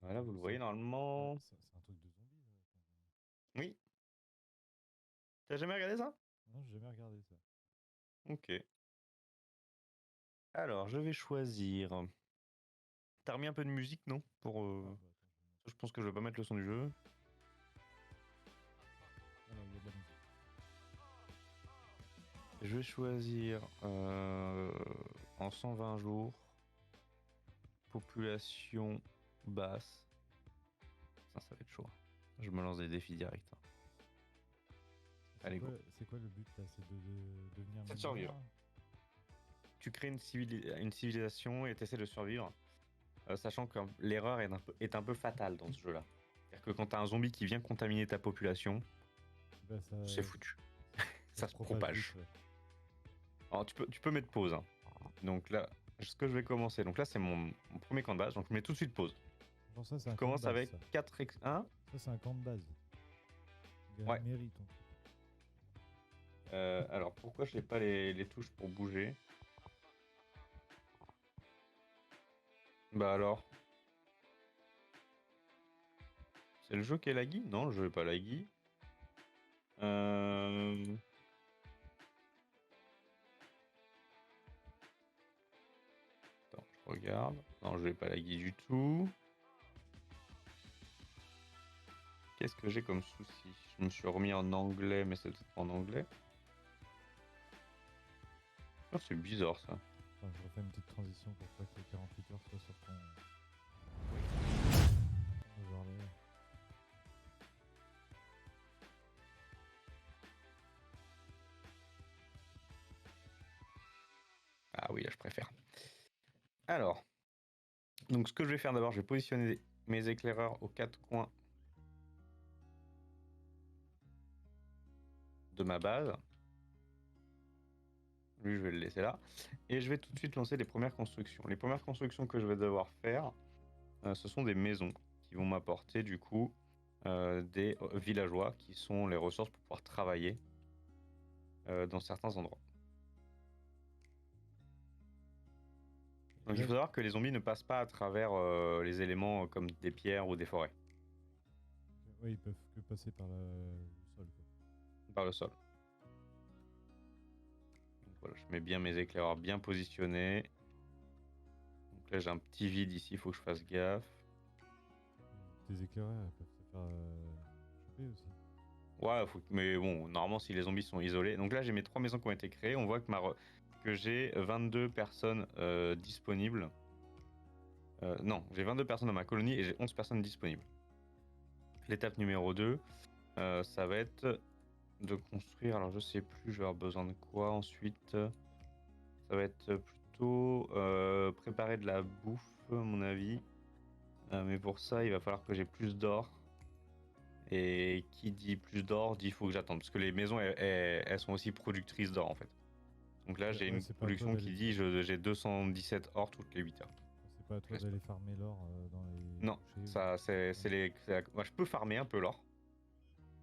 Voilà, vous le C'est voyez un, normalement. c'est un truc de zombie. Oui. T'as jamais regardé ça? Non, j'ai jamais regardé ça. Ok. Alors, je vais choisir. T'as remis un peu de musique, non? Pour. Ah, bah attends, je vais Je pense que je vais pas mettre le son du jeu. Alors, il y a de la musique. Je vais choisir en 120 jours, population basse. Ça va être chaud. Je me lance des défis directs, hein. Allez, go. C'est quoi le but là? C'est de devenir C'est de millionnaire survivre. là? Tu crées une civilisation et tu essaies de survivre, sachant que l'erreur est un peu fatale dans ce jeu-là. C'est-à-dire que quand t'as un zombie qui vient contaminer ta population, Bah, c'est foutu. ça Ça se se propage vite, propage. ouais. Alors tu peux mettre pause, hein. Donc là, ce que je vais commencer. Donc là, c'est mon premier camp de base. Donc je mets tout de suite pause. Genre ça, c'est Je un camp de commence base, avec ça. 1. Ça, c'est un camp de base. Il y a une Ouais. mairie, ton truc. Alors pourquoi je n'ai pas les touches pour bouger? Bah alors, c'est le jeu qui est laggy? Non, le jeu est pas laggy. Euh... Attends, je regarde. Non, le jeu est pas laggy du tout. Qu'est-ce que j'ai comme souci? Je me suis remis en anglais, mais c'est peut-être en anglais. Oh, c'est bizarre ça. Attends, je refais une petite transition pour pas que les 48 heures soient sur ton. Overlay. Ah oui, là, je préfère. Alors, donc ce que je vais faire d'abord, je vais positionner mes éclaireurs aux 4 coins de ma base. Lui, je vais le laisser là. Et je vais tout de suite lancer les premières constructions. Les premières constructions que je vais devoir faire, ce sont des maisons qui vont m'apporter du coup des villageois qui sont les ressources pour pouvoir travailler dans certains endroits. Et Donc il là, faut savoir que les zombies ne passent pas à travers les éléments comme des pierres ou des forêts, ouais, ils peuvent que passer par le sol, quoi. par le sol. Donc voilà, je mets bien mes éclaireurs bien positionnés. Donc là j'ai un petit vide ici, il faut que je fasse gaffe. Tes éclaireurs, elles peuvent se faire choper aussi. Ouais, mais bon, normalement si les zombies sont isolés. Donc là j'ai mes 3 maisons qui ont été créées, on voit que j'ai 22 personnes disponibles. Non, j'ai 22 personnes dans ma colonie et j'ai 11 personnes disponibles. L'étape numéro 2, ça va être de construire, alors je sais plus, je vais avoir besoin de quoi ensuite. Ça va être plutôt préparer de la bouffe, à mon avis. Mais pour ça, il va falloir que j'ai plus d'or. Et qui dit plus d'or, dit il faut que j'attende. Parce que les maisons, elles sont aussi productrices d'or en fait. Donc là, j'ai Ouais, une c'est pas à toi production qui d'aller. dit j'ai 217 or toutes les 8 heures. C'est pas à Toutes toi les semaines. d'aller farmer l'or dans les Non, bouchers ou ça des trucs c'est comme ça. moi, je peux farmer un peu l'or.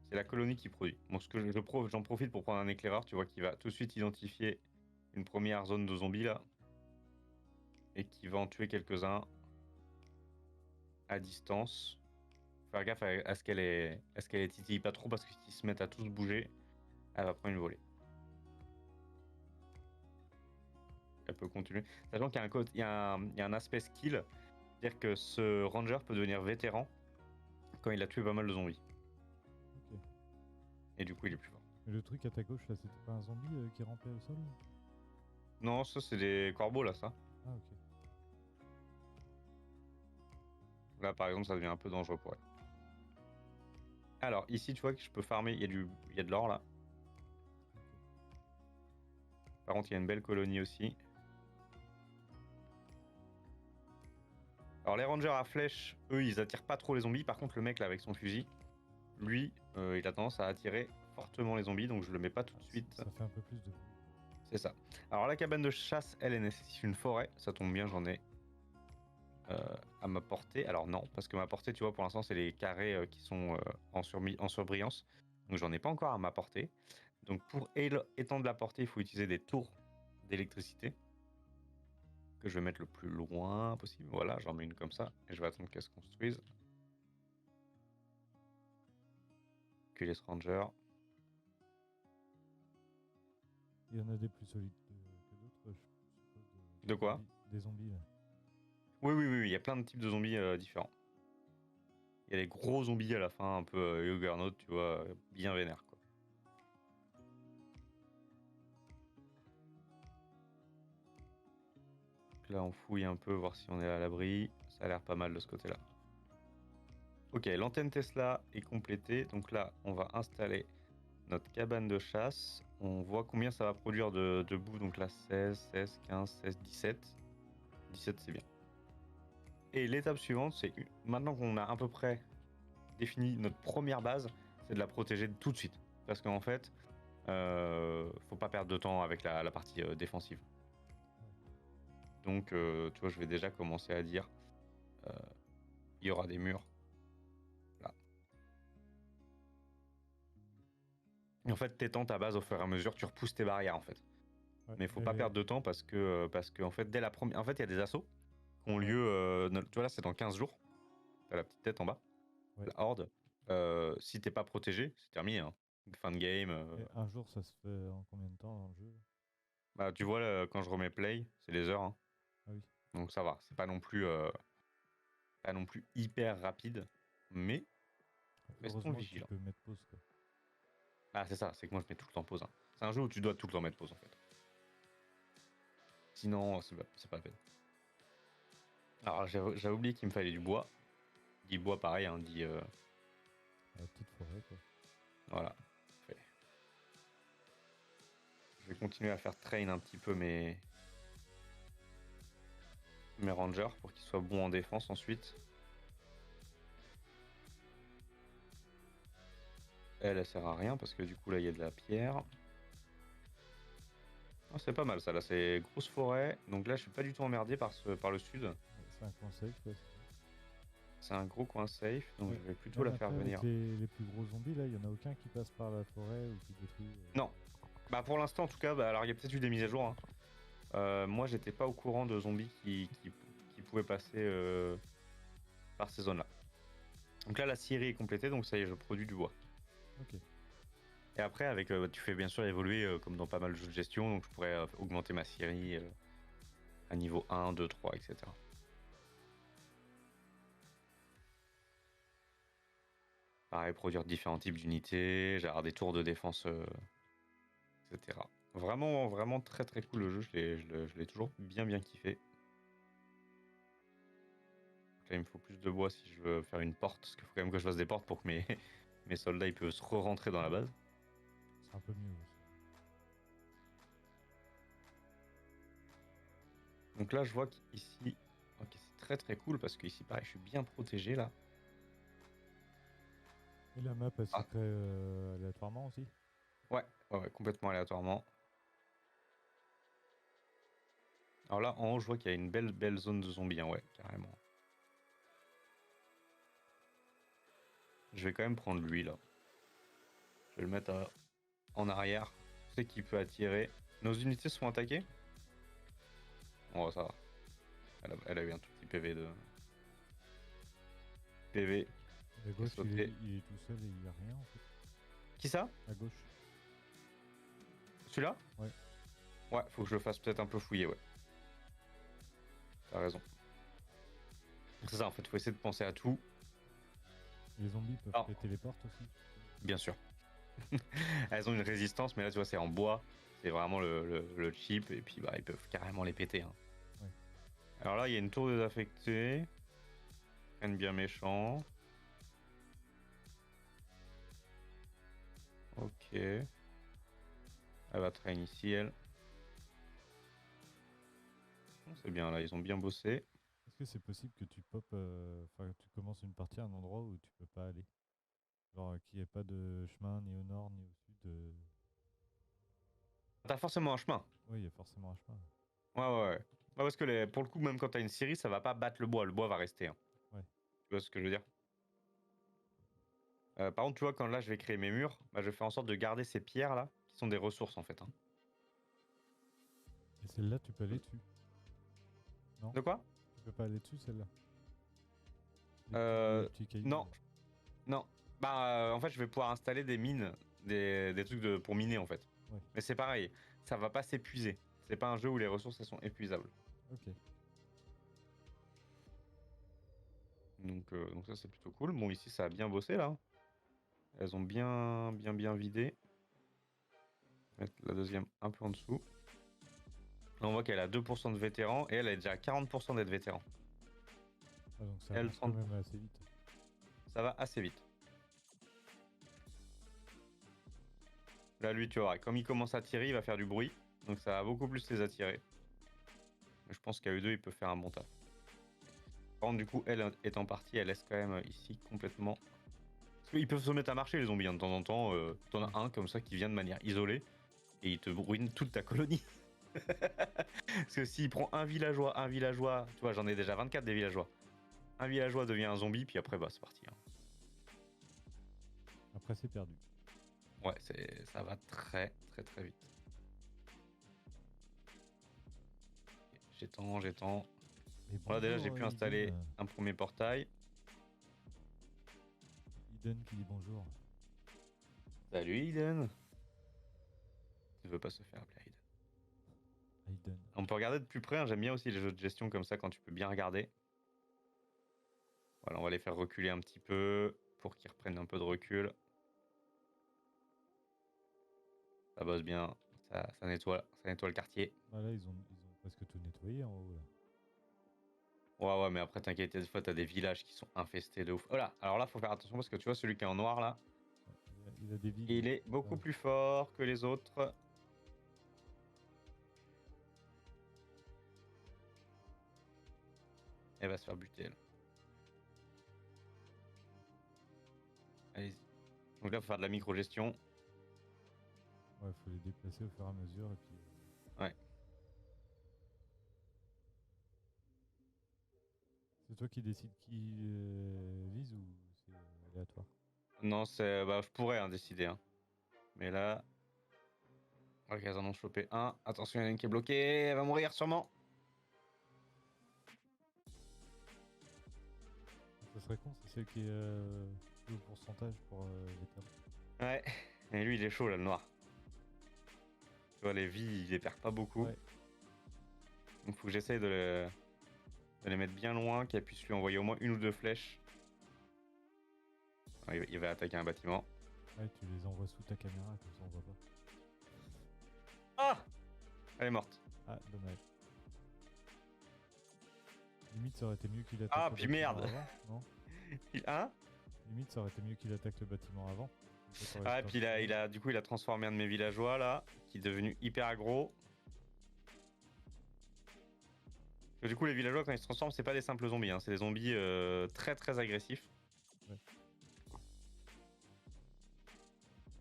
C'est la colonie qui produit. Donc ce que j'en profite pour prendre un éclaireur, tu vois, qui va tout de suite identifier une première zone de zombies là. Et qui va en tuer quelques-uns à distance. Faut faire gaffe à ce qu'elle est titille pas trop parce que s'ils se mettent à tous bouger, elle va prendre une volée. Elle peut continuer. Sachant qu'il y a il y a un aspect skill, c'est-à-dire que ce ranger peut devenir vétéran quand il a tué pas mal de zombies. Ok. Et du coup, il est plus fort. Mais le truc à ta gauche, là, c'était pas un zombie qui rampait au sol? Non, ça c'est des corbeaux là, ça. Ah, ok. Là, par exemple, ça devient un peu dangereux pour elle. Alors, ici, tu vois que je peux farmer. Il y a de l'or là. Ok. Par contre, il y a une belle colonie aussi. Alors, les rangers à flèche, eux, ils attirent pas trop les zombies. Par contre, le mec là avec son fusil, lui, il a tendance à attirer fortement les zombies. Donc, je le mets pas tout de suite. Ça fait un peu plus de bruit. C'est ça. Alors, la cabane de chasse, elle nécessite une forêt. Ça tombe bien, j'en ai à ma portée. Alors, non, parce que ma portée, tu vois, pour l'instant, c'est les carrés qui sont en surbrillance. Donc, j'en ai pas encore à ma portée. Donc, pour étendre la portée, il faut utiliser des tours d'électricité. que je vais mettre le plus loin possible. Voilà, j'en mets une comme ça et je vais attendre qu'elle se construise. Que les rangers. Il y en a des plus solides que d'autres, je suppose. De quoi? Des zombies là. Oui, il y a plein de types de zombies différents. Il y a les gros zombies à la fin, un peu Juggernaut, tu vois, bien vénère quoi. Donc là, on fouille un peu, voir si on est à l'abri. Ça a l'air pas mal de ce côté-là. Ok, l'antenne Tesla est complétée. Donc là, on va installer notre cabane de chasse. On voit combien ça va produire de boue. Donc là, 16, 16, 15, 16, 17. 17, c'est bien. Et l'étape suivante, c'est maintenant qu'on a à peu près défini notre première base, c'est de la protéger tout de suite. Parce qu'en fait, faut pas perdre de temps avec la partie défensive. Donc, tu vois, je vais déjà commencer à dire, il y aura des murs. Là. Et en fait, t'étends ta base au fur et à mesure, tu repousses tes barrières en fait. Ouais, Mais faut pas perdre de temps parce que en fait, dès la première, en fait, il y a des assauts qui ont lieu. Tu vois là, c'est dans 15 jours. T'as la petite tête en bas, ouais. la horde. Si t'es pas protégé, c'est terminé. Hein. Fin de game. Et un jour, ça se fait en combien de temps dans le jeu? Bah, tu vois, là, quand je remets play, c'est les heures. Hein. Ah oui. Donc ça va. C'est pas non plus hyper rapide. Mais restons Heureusement que tu vigilants. peux mettre pause quoi. Ah, c'est ça. C'est que moi, je mets tout le temps pause. Hein. C'est un jeu où tu dois tout le temps mettre pause en fait. Sinon, c'est pas la peine. Alors, j'avais oublié qu'il me fallait du bois. Dit bois, pareil. Hein, dit. La petite forêt quoi. Voilà. Fait. Je vais continuer à faire train un petit peu mes rangers pour qu'ils soient bons en défense ensuite. Elle sert à rien parce que du coup là il y a de la pierre. Oh, c'est pas mal ça là, c'est grosse forêt. Donc là je suis pas du tout emmerdé par le sud. C'est un conseil quoi. C'est un gros coin safe, donc Ouais. je vais plutôt Même la faire après, venir. avec les plus gros zombies là, il y en a aucun qui passe par la forêt ou qui détruit. Non. Bah pour l'instant en tout cas, alors il y a peut-être eu des mises à jour. Hein. Moi j'étais pas au courant de zombies qui pouvaient passer par ces zones là. Donc là la scierie est complétée, donc ça y est, je produis du bois. Ok. Et après, avec, tu fais bien sûr évoluer comme dans pas mal de jeux de gestion, donc je pourrais augmenter ma scierie à niveau 1, 2, 3, etc. Pareil, produire différents types d'unités, j'ai des tours de défense, etc. Vraiment, vraiment très très cool le jeu, je l'ai toujours bien kiffé. Donc là, il me faut plus de bois si je veux faire une porte, parce qu'il faut quand même que je fasse des portes pour que mes soldats ils peuvent se re-rentrer dans la base. C'est un peu mieux aussi. Donc là, je vois qu'ici, ok, c'est très très cool parce qu'ici, pareil, je suis bien protégé là. Et la map elle se Ah. crée aléatoirement aussi? Ouais, complètement aléatoirement. Alors là, en haut, je vois qu'il y a une belle zone de zombies, hein, ouais, carrément. Je vais quand même prendre lui, là. Je vais le mettre en arrière. Je sais qu'il peut attirer. Nos unités sont attaquées? Oh, ça va. Elle a eu un tout petit PV de... PV. À gauche, sauté. il est tout seul et il n'y a rien en fait. Qui ça? À gauche. Celui-là? Ouais. Ouais, faut que je le fasse peut-être un peu fouiller, ouais. T'as raison. C'est ça, en fait, faut essayer de penser à tout. Les zombies peuvent péter les portes aussi. Bien sûr. Elles ont une résistance, mais là, tu vois, c'est en bois. C'est vraiment le chip, et puis bah, ils peuvent carrément les péter. Hein. Ouais. Alors là, il y a une tour désaffectée. Rien bien méchant. Ok. Elle va traîner ici, elle. C'est bien, là, ils ont bien bossé. Est-ce que c'est possible que tu pop, enfin que tu commences une partie à un endroit où tu peux pas aller? Genre qu'il n'y ait pas de chemin ni au nord ni au sud. T'as forcément un chemin. Oui, il y a forcément un chemin. Ouais. Ouais, parce que pour le coup, même quand t'as une scierie, ça va pas battre le bois. Le bois va rester. Hein. Ouais. Tu vois ce que je veux dire? Par contre, tu vois, quand là, je vais créer mes murs, bah, je fais en sorte de garder ces pierres-là, qui sont des ressources, en fait. Hein. Et celle-là, tu peux aller dessus. De quoi? Tu peux pas aller dessus celle-là? Euh, Les petits cailloux. non, non. Bah, en fait, je vais pouvoir installer des mines, des trucs pour miner en fait. Ouais. Mais c'est pareil, ça va pas s'épuiser. C'est pas un jeu où les ressources elles sont épuisables. Ok. Donc ça c'est plutôt cool. Bon, ici ça a bien bossé là. Elles ont bien vidé. Mettre la deuxième un peu en dessous. Là, on voit qu'elle a 2% de vétérans et elle a déjà 40% d'être vétéran. Ah, donc ça Elle, avance quand 30%. même assez vite. Ça va assez vite. Là, lui, tu vois, comme il commence à tirer, il va faire du bruit. Donc ça va beaucoup plus les attirer. Mais je pense qu'à eux deux, il peut faire un bon taf. Par contre, du coup, elle étant partie, elle laisse quand même ici complètement. Parce qu'ils peuvent se mettre à marcher, les zombies. Hein. De temps en temps, t'en as un comme ça qui vient de manière isolée et il te ruine toute ta colonie. Parce que s'il prend un villageois, tu vois, j'en ai déjà 24 des villageois. Un villageois devient un zombie, puis après, bah, c'est parti. Hein. Après, c'est perdu. Ouais, ça va très vite. J'étends. Et Voilà, déjà, j'ai bonjour, pu installer Eden. un premier portail. Eden qui dit bonjour. Salut, Eden. Ne veut pas se faire appeler Eden. Eden. On peut regarder de plus près, hein. J'aime bien aussi les jeux de gestion comme ça quand tu peux bien regarder. Voilà, on va les faire reculer un petit peu pour qu'ils reprennent un peu de recul. Ça bosse bien, ça nettoie le quartier. Ah, là, ils ont presque tout nettoyé en haut. Là. Ouais, mais après, t'inquiète, des fois, t'as des villages qui sont infestés de ouf. Voilà, alors là, faut faire attention parce que tu vois, celui qui est en noir là, Il a des vies. il est beaucoup plus fort que les autres. Elle va se faire buter, elle. Allez-y. Donc là, faut faire de la micro-gestion. Ouais, faut les déplacer au fur et à mesure et puis. Ouais. C'est toi qui décides qui vise ou c'est aléatoire? Non, bah, je pourrais décider. Hein. Mais là. Ok, ils en ont chopé un. Attention, il y en a une qui est bloquée. Elle va mourir sûrement. Ça serait con, c'est celle qui est plus au pourcentage pour les termes. Ouais. Et lui, il est chaud là, le noir. Tu vois, les vies, il les perd pas beaucoup. Ouais. Donc, faut que j'essaye de les mettre bien loin, qu'elle puisse lui envoyer au moins une ou deux flèches. Ouais, il va attaquer un bâtiment. Ouais, tu les envoies sous ta caméra, comme ça on voit pas. Ah! Elle est morte. Ah, dommage. Limite, ça aurait été mieux qu'il attaque Ah, le puis bâtiment merde. avant, non? Hein? Limite, ça aurait été mieux qu'il attaque le bâtiment avant. Ah, et puis du coup, il a transformé un de mes villageois là, qui est devenu hyper aggro. Et du coup, les villageois, quand ils se transforment, c'est pas des simples zombies, hein, c'est des zombies très agressifs. Ouais.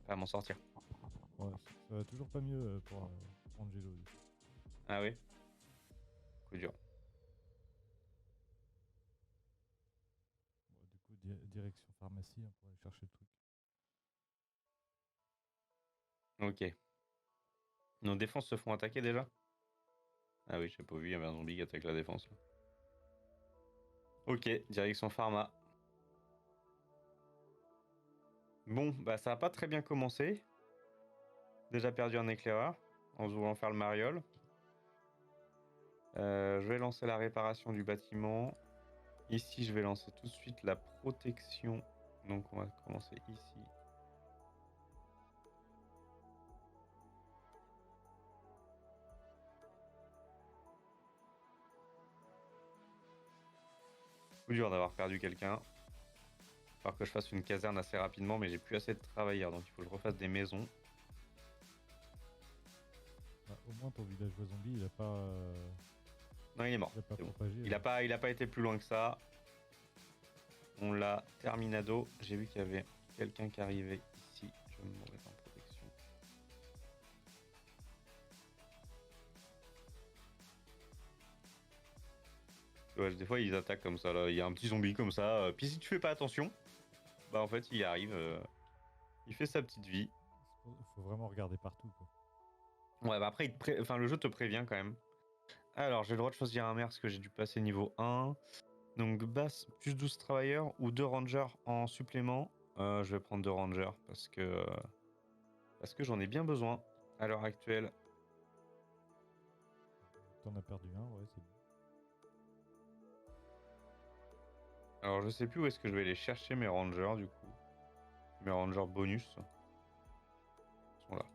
À m'en sortir. Ouais, ça va toujours pas mieux pour Angelo. Du coup. Ah oui? Coup dur. Bon, du coup, direction pharmacie hein, pour aller chercher le truc. Ok. Nos défenses se font attaquer déjà? Ah oui, j'ai pas vu, il y avait un zombie qui attaque la défense. Là. Ok, direction pharma. Bon, bah ça a pas très bien commencé. Déjà perdu un éclaireur en voulant faire le mariole. Je vais lancer la réparation du bâtiment. Ici, je vais lancer tout de suite la protection. Donc on va commencer ici. Coup dur d'avoir perdu quelqu'un. Il va falloir que je fasse une caserne assez rapidement, mais j'ai plus assez de travailleurs, donc il faut que je refasse des maisons. Bah, au moins, ton villageois zombie, il a pas. Non, il est mort. Il a pas C'est bon. propagé. Il a pas été plus loin que ça. On l'a terminado. J'ai vu qu'il y avait quelqu'un qui arrivait ici. Je vais me remettre en protection. Ouais, des fois ils attaquent comme ça là. Il y a un petit zombie comme ça. Puis si tu fais pas attention, bah en fait il arrive. Il fait sa petite vie. Il faut vraiment regarder partout. Quoi. Ouais, bah après enfin, le jeu te prévient quand même. Alors, j'ai le droit de choisir un maire parce que j'ai dû passer niveau 1. Donc, basse, plus 12 travailleurs ou 2 rangers en supplément. Je vais prendre 2 rangers parce que j'en ai bien besoin à l'heure actuelle. T'en as perdu un, ouais, c'est bon. Alors, je sais plus où est-ce que je vais aller chercher mes rangers du coup. Mes rangers bonus sont là.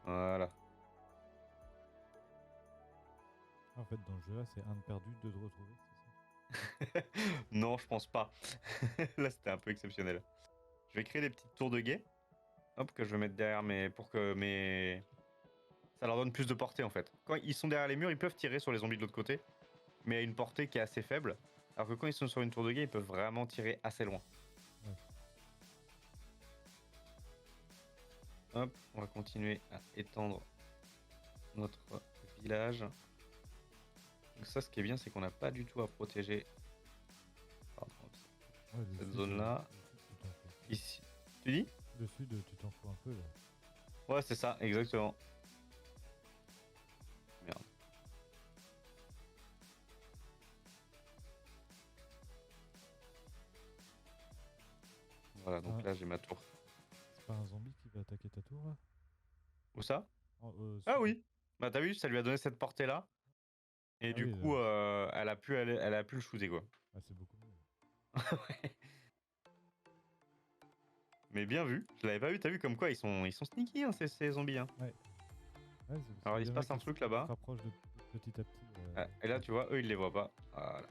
Voilà. En fait, dans le jeu là, c'est un de perdu, deux de retrouvé, c'est ça? Non, je pense pas. Là, c'était un peu exceptionnel. Je vais créer des petites tours de guet. Hop, que je vais mettre derrière mes. Pour que mes. Ça leur donne plus de portée en fait. Quand ils sont derrière les murs, ils peuvent tirer sur les zombies de l'autre côté, mais à une portée qui est assez faible. Alors que quand ils sont sur une tour de guet, ils peuvent vraiment tirer assez loin. Ouais. Hop, on va continuer à étendre notre village. Donc ça, ce qui est bien, c'est qu'on n'a pas du tout à protéger pardon, Ouais, cette le zone-là. sud, tu t'en fous. Ici. Tu dis? Le sud, tu t'en fous un peu là. Ouais, c'est ça, exactement. Merde. Voilà, donc Ah, là, j'ai ma tour. c'est pas un zombie qui va attaquer ta tour là? Où ça? Ah Sud. oui. Bah t'as vu, ça lui a donné cette portée-là. Et Ah du oui, coup, elle a pu le shooter quoi. ah, c'est beaucoup mieux. Mais bien vu, je l'avais pas vu, t'as vu comme quoi ils sont sneaky hein, ces zombies. Hein. Ouais, ouais Alors il il y se en a passe un qui truc qui se là-bas. rapprochent de petit à petit. Ah, et là tu vois, eux ils les voient pas. Voilà.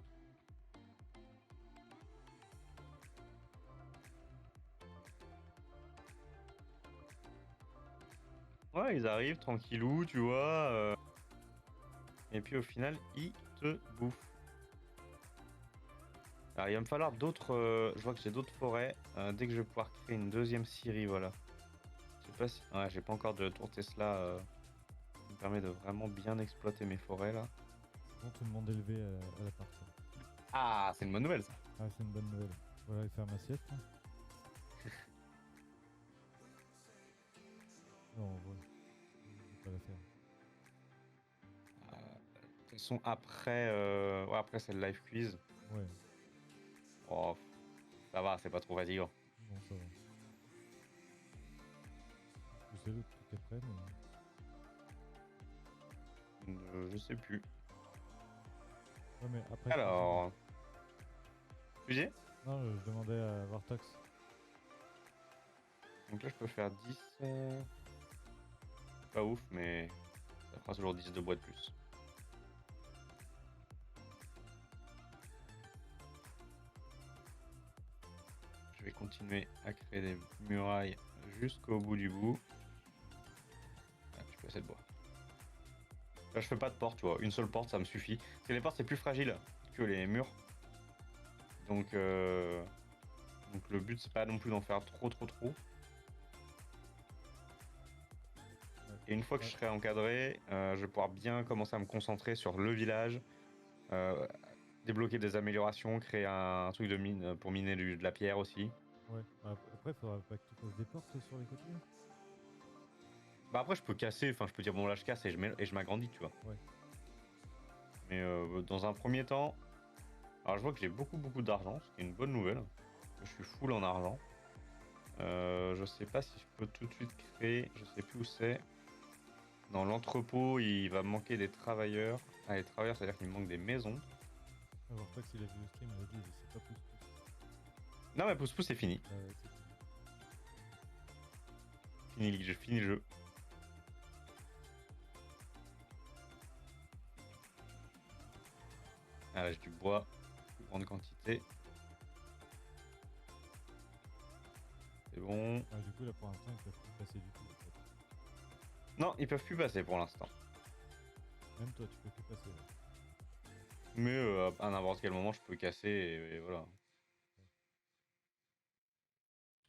Ouais, ils arrivent tranquillou, tu vois. Et puis au final, ils te bouffent. Alors il va me falloir d'autres. Je vois que j'ai d'autres forêts. Dès que je vais pouvoir créer une deuxième scierie, voilà. Je sais pas si. Ouais, j'ai pas encore de tour Tesla qui me permet de vraiment bien exploiter mes forêts là. C'est bon, tout le monde est élevé à la partie. Ah, c'est une bonne nouvelle ça. Ah, c'est une bonne nouvelle. Voilà, aller faire ma sieste. Là. Non, ouais, je vais pas la faire. De toute façon, après, ouais, après c'est le live quiz. Ouais, Oh, ça va, c'est pas trop fatigant. bon, ça va. Je sais le truc après, mais. Je sais plus. Ouais, mais après, je te dis. Alors, tu dis? Non, je demandais à Vartox. Donc là, je peux faire 10. Pas ouf, mais ça fera toujours 10 de bois de plus. Je vais continuer à créer des murailles jusqu'au bout du bout. Ah, je peux assez de bois. Là, je fais pas de porte, tu vois. Une seule porte, ça me suffit. Parce que les portes, c'est plus fragile que les murs. Donc, donc le but, c'est pas non plus d'en faire trop. Ouais. Et une fois que je serai encadré, je vais pouvoir bien commencer à me concentrer sur le village, euh, débloquer des améliorations, créer un truc de mine pour miner de la pierre aussi. Ouais. Après, faudra pas que tu fasses des portes sur les côtés. Bah après, je peux casser, enfin, je peux dire bon là je casse et je m'agrandis, tu vois. Ouais. Mais dans un premier temps, alors je vois que j'ai beaucoup d'argent, ce qui est une bonne nouvelle. Je suis full en argent. Je sais pas si je peux tout de suite créer, je sais plus où c'est. Dans l'entrepôt, il va me manquer des travailleurs. Ah, les travailleurs, c'est-à-dire qu'il me manque des maisons. Ah, Vartox, il a vu le stream, il a dit, c'est pas plus. Non, mais pouce-pouce, c'est fini. Ouais, c'est fini. Je finis le jeu. Ah, là, j'ai du bois, plus grande quantité. C'est bon. Ah, du coup, là, pour l'instant, ils peuvent plus passer du tout. En fait. Non, ils peuvent plus passer pour l'instant. Même toi, tu peux plus passer. Là. Mais à n'importe quel moment, je peux casser et voilà.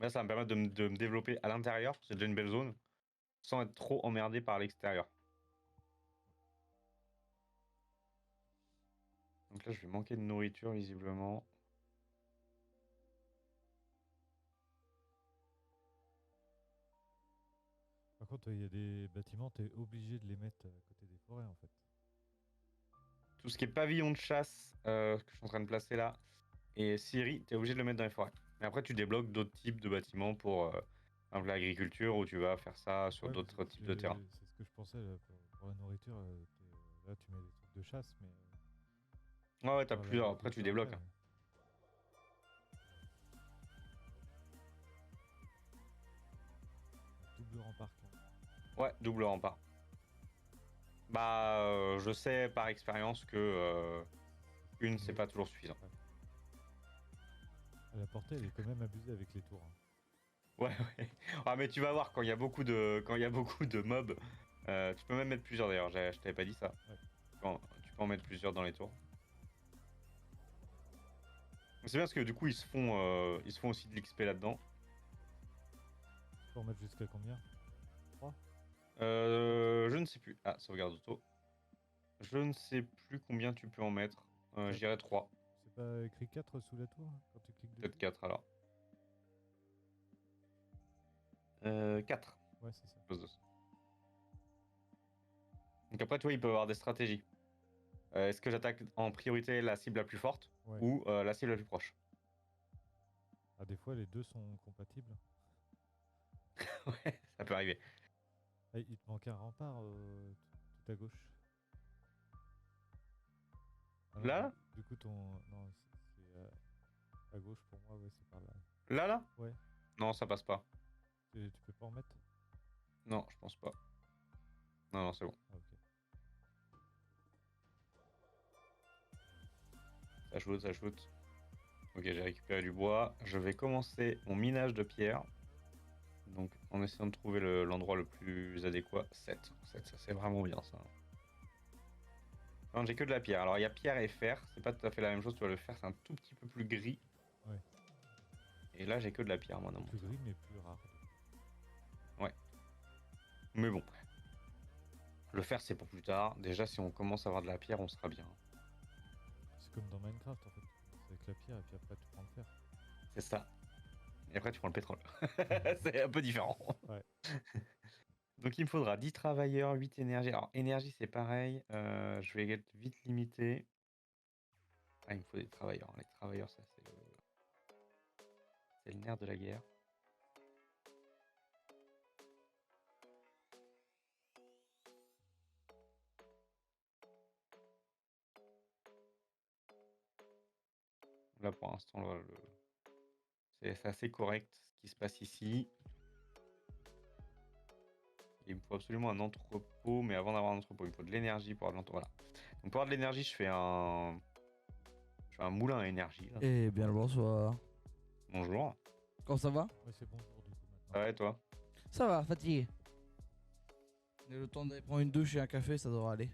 Là, ça va me permettre de me développer à l'intérieur, c'est déjà une belle zone, sans être trop emmerdé par l'extérieur. Donc là, je vais manquer de nourriture, visiblement. Par contre, il y a des bâtiments, tu es obligé de les mettre à côté des forêts, en fait. tout ce qui est pavillon de chasse que je suis en train de placer là, et scierie, tu es obligé de le mettre dans les forêts. Mais après, tu débloques d'autres types de bâtiments pour par exemple, l'agriculture, où tu vas faire ça sur Ouais, d'autres types de terrains. c'est ce que je pensais là, pour la nourriture. Là, tu mets des trucs de chasse, mais Ouais, ouais, t'as pour plusieurs. Après, tu l'agriculture après. débloques. Hein. Double rempart. Ouais, double rempart. Bah, je sais par expérience que une, c'est pas toujours suffisant. Ouais. La portée, elle est quand même abusée avec les tours. Hein. Ouais, ouais. Ah, mais tu vas voir quand il y a beaucoup de mobs. Tu peux même mettre plusieurs d'ailleurs. Je t'avais pas dit ça. Ouais. Tu peux en mettre plusieurs dans les tours. C'est bien parce que du coup ils se font aussi de l'XP là-dedans. Tu peux en mettre jusqu'à combien? 3? Je ne sais plus. Ah, sauvegarde auto. Je ne sais plus combien tu peux en mettre. Je dirais 3. C'est pas écrit 4 sous la tour hein, quand tu cliques Peut-être dessus? 4 alors. 4. Ouais, c'est ça. Donc après, toi, il peut y avoir des stratégies. Est-ce que j'attaque en priorité la cible la plus forte Ouais. ou la cible la plus proche? Ah, des fois, les deux sont compatibles. Ouais, ça peut arriver. Ah, il te manque un rempart tout à gauche. Ah non, Là? du coup, ton. Non, c'est à gauche pour moi, ouais, c'est par là. Là, là? Ouais, Non, ça passe pas. tu peux pas en mettre? Non, je pense pas. Non, non, c'est bon. Ah, ok. Ça shoot, ça shoot. Ok, j'ai récupéré du bois. Je vais commencer mon minage de pierre. Donc, en essayant de trouver l'endroit le plus adéquat. 7. 7, ça c'est vraiment bien ça. Non, j'ai que de la pierre. Alors, il y a pierre et fer. C'est pas tout à fait la même chose. Tu vois, le fer, c'est un tout petit peu plus gris. Ouais. Et là, j'ai que de la pierre, moi, dans mon Plus truc. gris, mais plus rare. Ouais. Mais bon. Le fer, c'est pour plus tard. Déjà, si on commence à avoir de la pierre, on sera bien. C'est comme dans Minecraft en fait. C'est avec la pierre et puis après tu prends le fer. C'est ça. Et après, tu prends le pétrole. C'est un peu différent. Ouais. Donc, il me faudra 10 travailleurs, 8 énergie. Alors, énergie, c'est pareil. Je vais être vite limité. Ah, il me faut des travailleurs. Les travailleurs, ça, c'est le nerf de la guerre. Là, pour l'instant, c'est assez correct ce qui se passe ici. Il me faut absolument un entrepôt, mais avant d'avoir un entrepôt, il me faut de l'énergie pour avoir de l'entrepôt. Voilà. Donc, pour avoir de l'énergie, je fais un moulin à énergie. Là. Eh bien le bonsoir. Bonjour. Comment ça va? Ouais, c'est bonjour du coup Ça maintenant. va et toi? Ça va, fatigué. Et le temps d'aller prendre une douche et un café, ça devrait aller.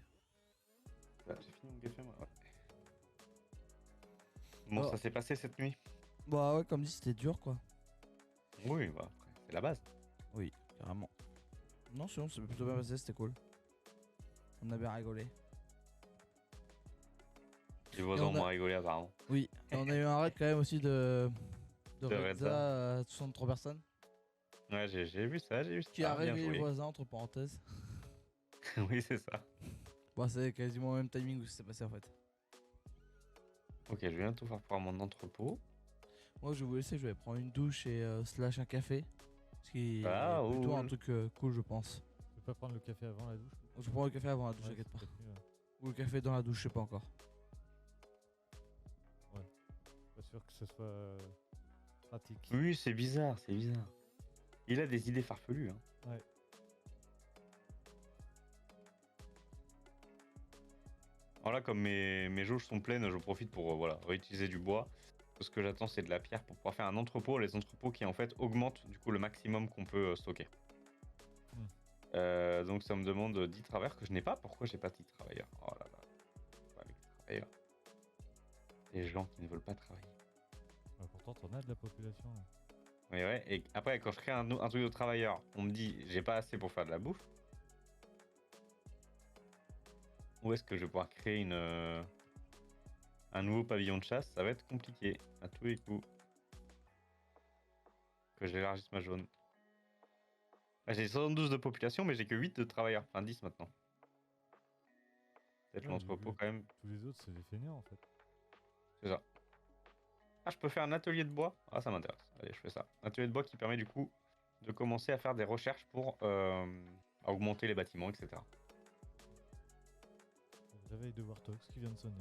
J'ai fini mon café, moi. Ouais. Bon, Oh. ça s'est passé cette nuit? Bah ouais, comme dit, c'était dur quoi. Oui, bah après, c'est la base. Oui, carrément. Non, sinon, c'est plutôt bien passé, c'était cool. On a bien rigolé. Les voisins on a- m'ont rigolé apparemment. Oui, et on a eu un raid quand même aussi de De Redza, Redza. 63 personnes. Ouais, j'ai vu ça, j'ai vu ça. Qui a Bien réveillé les joué. voisins, entre parenthèses. Oui, c'est ça. Bah, c'est quasiment au même timing où ça s'est passé en fait. Ok, je vais bientôt faire pour mon entrepôt. Moi, je vais vous laisser, je vais prendre une douche et slash un café. Ce qui Ah, est plutôt un cool. truc cool, je pense. Tu peux pas prendre le café avant la douche? Je prends le café avant la douche, Ouais, t'inquiète c'est pas. peut-être mieux, hein. Ou le café dans la douche, je sais pas encore. Pas sûr que ce soit pratique. Oui, c'est bizarre, c'est bizarre. Il a des idées farfelues. Hein. Ouais. Alors là, comme mes jauges sont pleines, je profite pour voilà, réutiliser du bois. Ce que j'attends, c'est de la pierre pour pouvoir faire un entrepôt. Les entrepôts qui en fait augmentent du coup le maximum qu'on peut stocker. Donc ça me demande 10 travailleurs que je n'ai pas. Pourquoi j'ai pas 10 travailleurs? Oh là là. Pas avec des travailleurs. Des gens qui ne veulent pas travailler. Bah, pourtant, t'en as de la population. Là. Mais ouais, et après, quand je crée un truc de travailleurs, on me dit j'ai pas assez pour faire de la bouffe. Où est-ce que je vais pouvoir créer un nouveau pavillon de chasse? Ça va être compliqué à tous les coups. Que j'élargisse ma zone. J'ai 72 de population, mais j'ai que 8 de travailleurs. Enfin 10 maintenant. Peut-être Ouais, l'entrepôt quand même. tous les autres, c'est des fainéants en fait. C'est ça. Ah, je peux faire un atelier de bois? Ah, ça m'intéresse. Allez, je fais ça. Un atelier de bois qui permet du coup de commencer à faire des recherches pour à augmenter les bâtiments, etc. Le réveil de Wartox qui vient de sonner.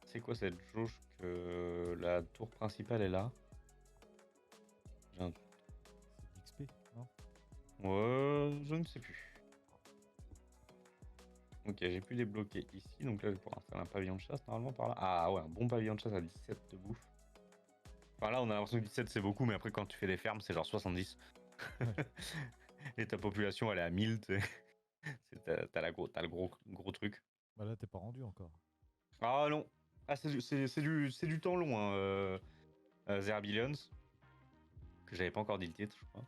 C'est quoi cette jauge que la tour principale est là? J'ai un- C'est de l'XP, non? Je ne sais plus. Ok, j'ai pu débloquer ici, donc là je vais pouvoir installer un pavillon de chasse normalement par là. Ah ouais, un bon pavillon de chasse à 17 de bouffe. Enfin là on a l'impression que 17 c'est beaucoup, mais après quand tu fais des fermes c'est genre 70. Et ta population elle est à 1000, tu sais. T'as le gros truc. Bah là, t'es pas rendu encore. Ah non. Ah c'est du temps long, hein, Zerbillions. Que j'avais pas encore dit le titre, je crois.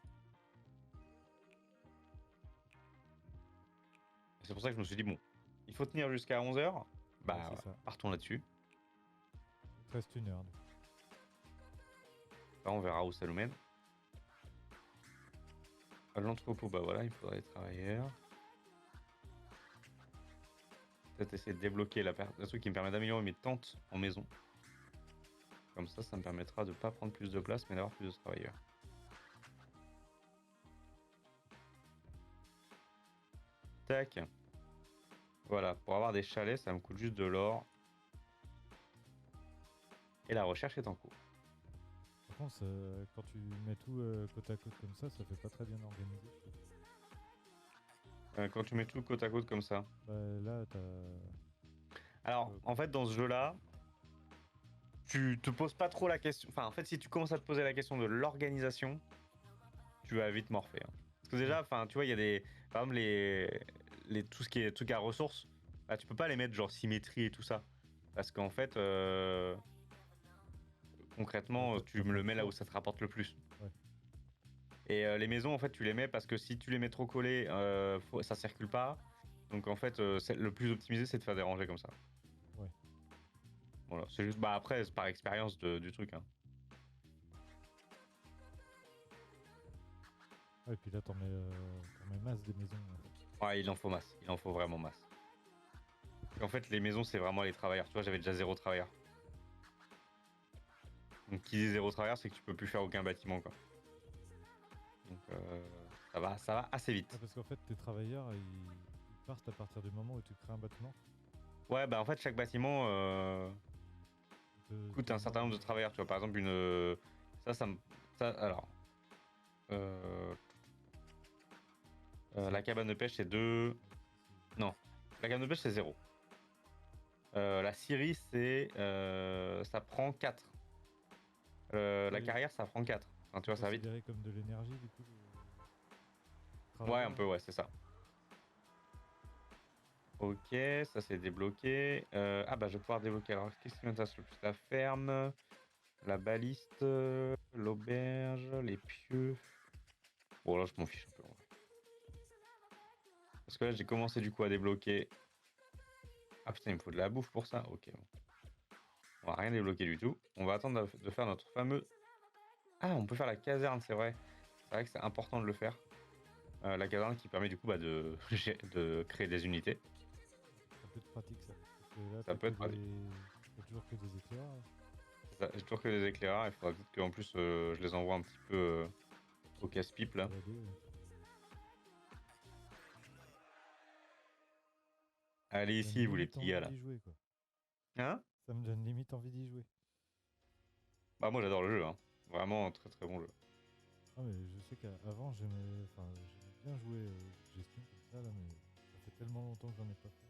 C'est pour ça que je me suis dit, bon, il faut tenir jusqu'à 11h. Bah, Ouais, c'est ça. partons là-dessus. Il te reste 1 heure. Là, on verra où ça nous mène. L'entrepôt, bah voilà, il faudrait des travailleurs. Peut-être essayer de débloquer le truc qui me permet d'améliorer mes tentes en maison. Comme ça me permettra de pas prendre plus de place, mais d'avoir plus de travailleurs. Tac. Voilà, pour avoir des chalets, ça me coûte juste de l'or. Et la recherche est en cours. Par contre, quand tu mets tout côte à côte comme ça fait pas très bien organisé. Je trouve. Quand tu mets tout côte à côte comme ça. Bah là, t'as. Alors, en fait, dans ce jeu-là, tu te poses pas trop la question. Enfin, en fait, si tu commences à te poser la question de l'organisation, tu vas vite morfer, hein. Parce que déjà, enfin, tu vois, il y a des. Par exemple, tout ce qui est trucs à ressources, bah, tu peux pas les mettre genre symétrie et tout ça. Parce qu'en fait, concrètement, tu me le mets là où ça te rapporte le plus. Ouais. Et les maisons, en fait, tu les mets parce que si tu les mets trop collés, ça circule pas. Donc en fait, le plus optimisé, c'est de faire des rangées comme ça. Ouais. Voilà, c'est juste. Bah après, c'est par expérience du truc, hein. Ouais, et puis là, t'en mets masse des maisons. En fait. Ouais, il en faut masse. Il en faut vraiment masse. En fait, les maisons, c'est vraiment les travailleurs. Tu vois, j'avais déjà 0 travailleur. Donc, qui dit 0 travailleur, c'est que tu peux plus faire aucun bâtiment, quoi. Donc, ça va assez vite. Ah, parce qu'en fait, tes travailleurs, ils partent à partir du moment où tu crées un bâtiment. Ouais, bah en fait, chaque bâtiment coûte un certain nombre de travailleurs. Tu vois, par exemple, alors. Euh, la cabane de pêche, c'est 2. Non, la cabane de pêche, c'est 0. La scierie, ça prend 4. La carrière, ça prend 4. Enfin, tu vois, ça va vite. Considéré comme de l'énergie, du coup. Ouais, un peu, ouais, c'est ça. Ok, ça c'est débloqué. Ah bah je vais pouvoir débloquer. Alors qu'est-ce qui m'intéresse le plus? La ferme, la baliste, l'auberge, les pieux. Bon là je m'en fiche un peu en vrai. Parce que là j'ai commencé du coup à débloquer. Ah putain il me faut de la bouffe pour ça. Ok bon. On va rien débloquer du tout. On va attendre de faire notre fameux. Ah on peut faire la caserne c'est vrai. C'est vrai que c'est important de le faire. La caserne qui permet du coup bah, de créer des unités. Ça peut être pratique, ça. Parce que là, Ça peut être pratique. t'as toujours que des éclairs. J'ai toujours que des éclaireurs. Il faudra peut-être qu'en plus je les envoie un petit peu au casse-pipe là. Allez ici vous les petits gars là. Jouer, quoi. Hein? Ça me donne limite envie d'y jouer. Bah moi j'adore le jeu, hein. Vraiment un très très bon jeu. Ah mais je sais qu'avant j'aimais bien jouer gestion comme ça là, mais ça fait tellement longtemps que j'en ai pas fait.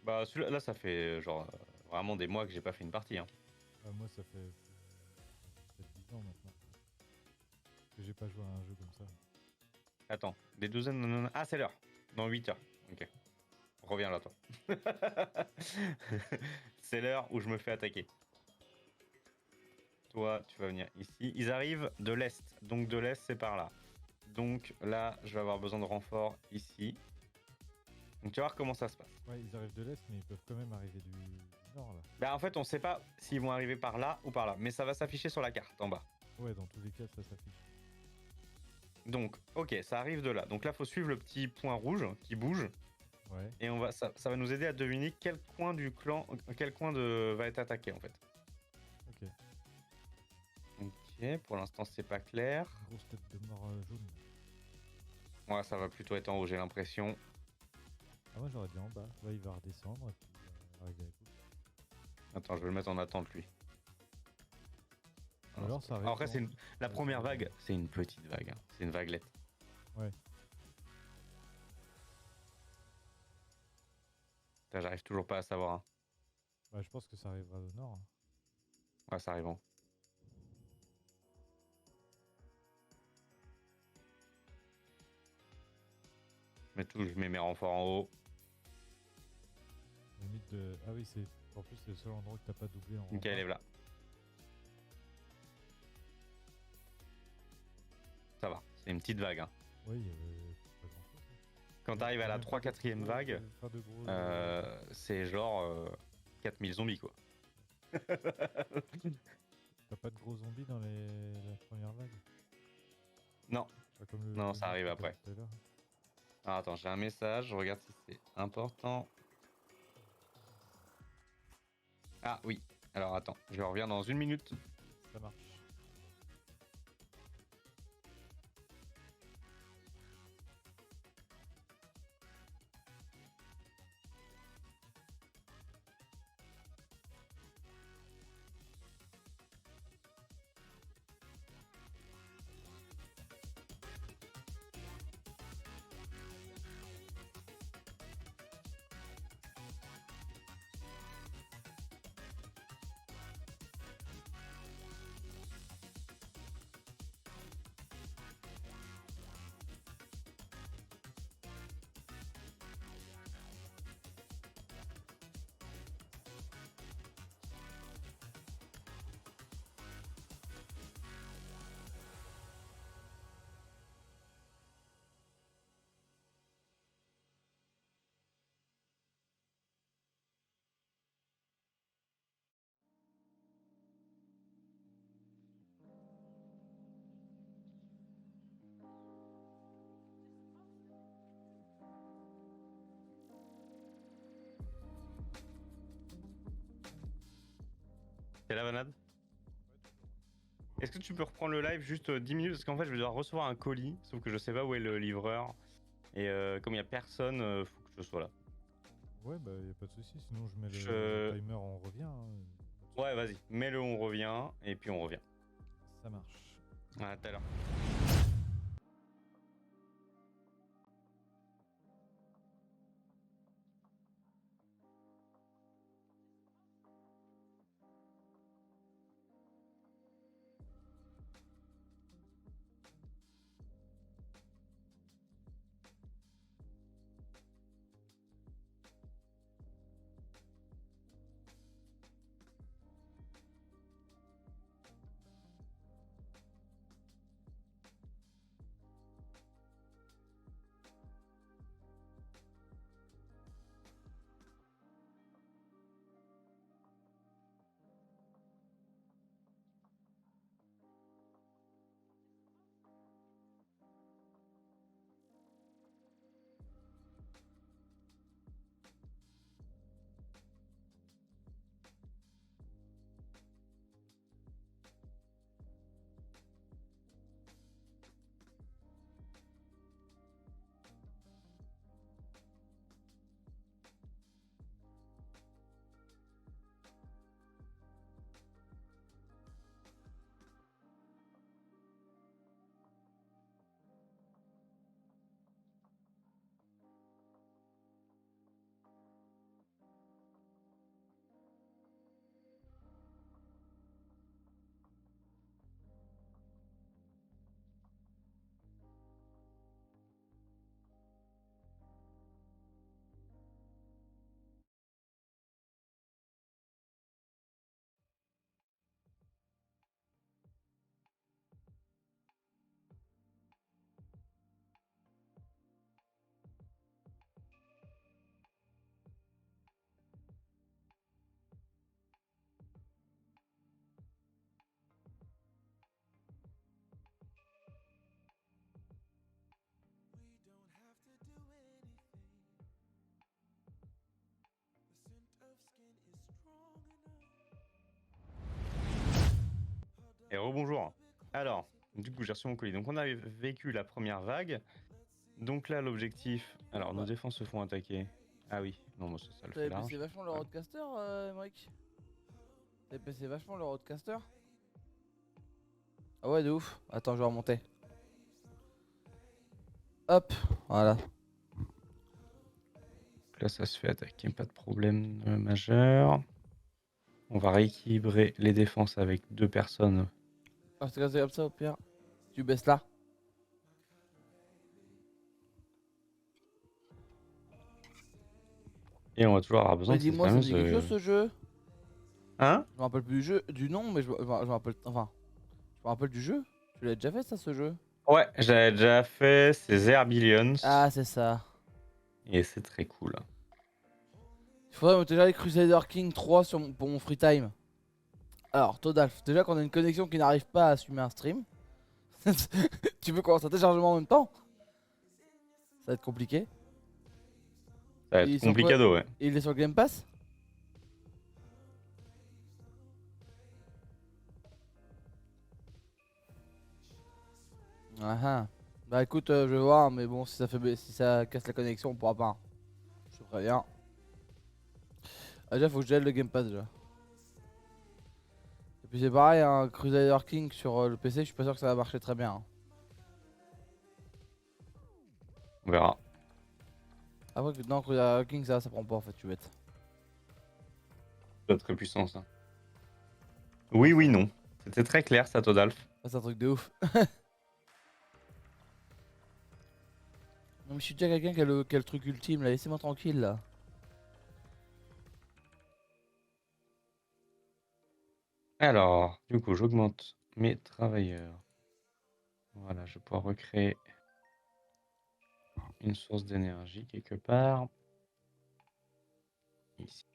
Bah celui-là là ça fait genre vraiment des mois que j'ai pas fait une partie, hein. Ah, moi ça fait peut-être 10 ans maintenant que j'ai pas joué à un jeu comme ça. Attends, des douzaines de... Ah c'est l'heure. Dans 8 heures. Ok. Reviens là toi. C'est l'heure où je me fais attaquer. Toi tu vas venir ici. Ils arrivent de l'est. Donc de l'est c'est par là. Donc là je vais avoir besoin de renfort ici. Donc tu vas voir comment ça se passe. Ouais, ils arrivent de l'est, mais ils peuvent quand même arriver du nord là. Bah en fait, on sait pas s'ils vont arriver par là ou par là, mais ça va s'afficher sur la carte en bas. Ouais, dans tous les cas, ça s'affiche. Donc, ok, ça arrive de là. Donc là, faut suivre le petit point rouge qui bouge. Ouais. Et ça va nous aider à deviner quel coin du clan, va être attaqué en fait. Ok. Ok, pour l'instant c'est pas clair. Grosse tête de mort jaune. Ouais, ça va plutôt être en haut, j'ai l'impression. Ah, moi j'aurais dit en bas. Là, il va redescendre et puis il va arriver à coup. Attends, je vais le mettre en attente lui. Ou alors ça arrive. Après, dans- la première vague, c'est une petite vague. Hein. C'est une vaguelette. Ouais. Putain, j'arrive toujours pas à savoir. Hein. Bah, je pense que ça arrivera au nord. Ouais, ça arrive en haut. Je mets mes renforts en haut. Limite de. Ah oui, c'est. En plus, c'est le seul endroit que t'as pas doublé en. Ok, elle est là. Ça va, c'est une petite vague. Hein. Oui, il y avait pas grand chose. Quand t'arrives à la 3-4ème vague, Pas de gros. c'est genre 4000 zombies quoi. T'as pas de gros zombies dans la première vague? Non. Pas comme le Non, ça zombie arrive que après. t'as tout à l'heure. Alors, attends, j'ai un message, je regarde si c'est important. Ah oui, alors attends, je reviens dans 1 minute. Ça marche. C'est la vanade. Est-ce que tu peux reprendre le live juste 10 minutes? Parce qu'en fait, je vais devoir recevoir un colis, sauf que je sais pas où est le livreur. Et comme il y a personne, faut que je sois là. Ouais, bah y a pas de soucis, sinon je mets le Je- timer, on revient. Hein. Ouais, vas-y, mets-le, on revient, et puis on revient. Ça marche. À tout à l'heure. Et rebonjour. Alors, du coup, j'ai reçu mon colis. Donc, on a vécu la première vague. Donc là, l'objectif. Alors, nos Ouais. défenses se font attaquer. Ah oui, non, moi, ça le fait T'avais large. baissé vachement le roadcaster, Emmerich? T'avais baissé vachement le roadcaster? Ah ouais, de ouf. Attends, je vais remonter. Hop, voilà. Donc là, ça se fait attaquer, pas de problème majeur. On va rééquilibrer les défenses avec 2 personnes. Ah, c'est comme ça au pire. Tu baisses là. Et on va toujours avoir besoin Mais de ces dis-moi, ça me fameuses. dit quelque chose ce jeu? Hein? Je me rappelle plus du jeu, du nom, mais je me rappelle. Enfin, je me rappelle du jeu. Tu l'as déjà fait ça, ce jeu? Ouais, j'avais déjà fait ces Airbillions. Ah, c'est ça. Et c'est très cool. Il faudrait me déjà les Crusader King 3 pour mon free time. Alors, Todalf, déjà qu'on a une connexion qui n'arrive pas à assumer un stream. Tu veux commencer un téléchargement en même temps? Ça va être compliqué. Ça va Ils être sont quoi? complicado, ouais. Et il est sur Game Pass? Ah ah. Bah écoute, je vais voir, mais bon, si ça casse la connexion, on pourra pas. Je te préviens. Ah, déjà, faut que je gèle le Game Pass déjà. Et puis c'est pareil, un Crusader King sur le PC, je suis pas sûr que ça va marcher très bien, hein. On verra. Après, non, Crusader King, ça prend pas en fait, tu bête. C'est très puissant, ça. Oui, oui, non. C'était très clair, ça, Todalf. Ah, c'est un truc de ouf. Non, mais je suis déjà quelqu'un qui a le truc ultime là, laissez-moi tranquille là. Alors, du coup, j'augmente mes travailleurs. Voilà, je vais pouvoir recréer une source d'énergie quelque part. Ici.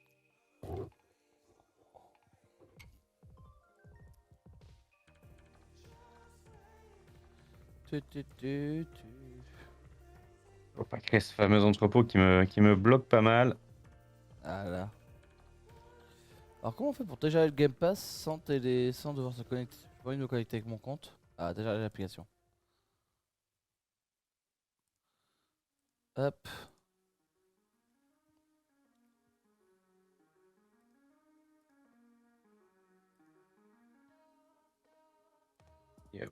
Faut pas créer ce fameux entrepôt qui me bloque pas mal. Voilà. Alors comment on fait pour télécharger le Game Pass sans devoir se connecter? J'ai pas envie de me connecter avec mon compte. Ah, télécharger l'application. Hop. Yep.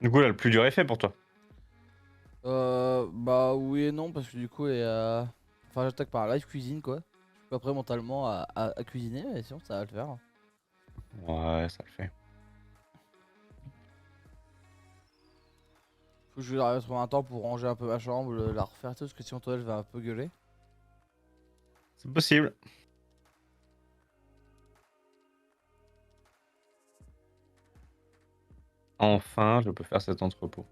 Du coup, là, le plus dur est fait pour toi. Bah oui et non parce que du coup enfin j'attaque par live cuisine quoi. Je suis pas prêt mentalement à cuisiner mais sinon ça va le faire. Ouais, ça le fait. Faut que je vais trouver un temps pour ranger un peu ma chambre, la refaire tout parce que sinon toi elle va un peu gueuler. C'est possible. Enfin, je peux faire cet entrepôt.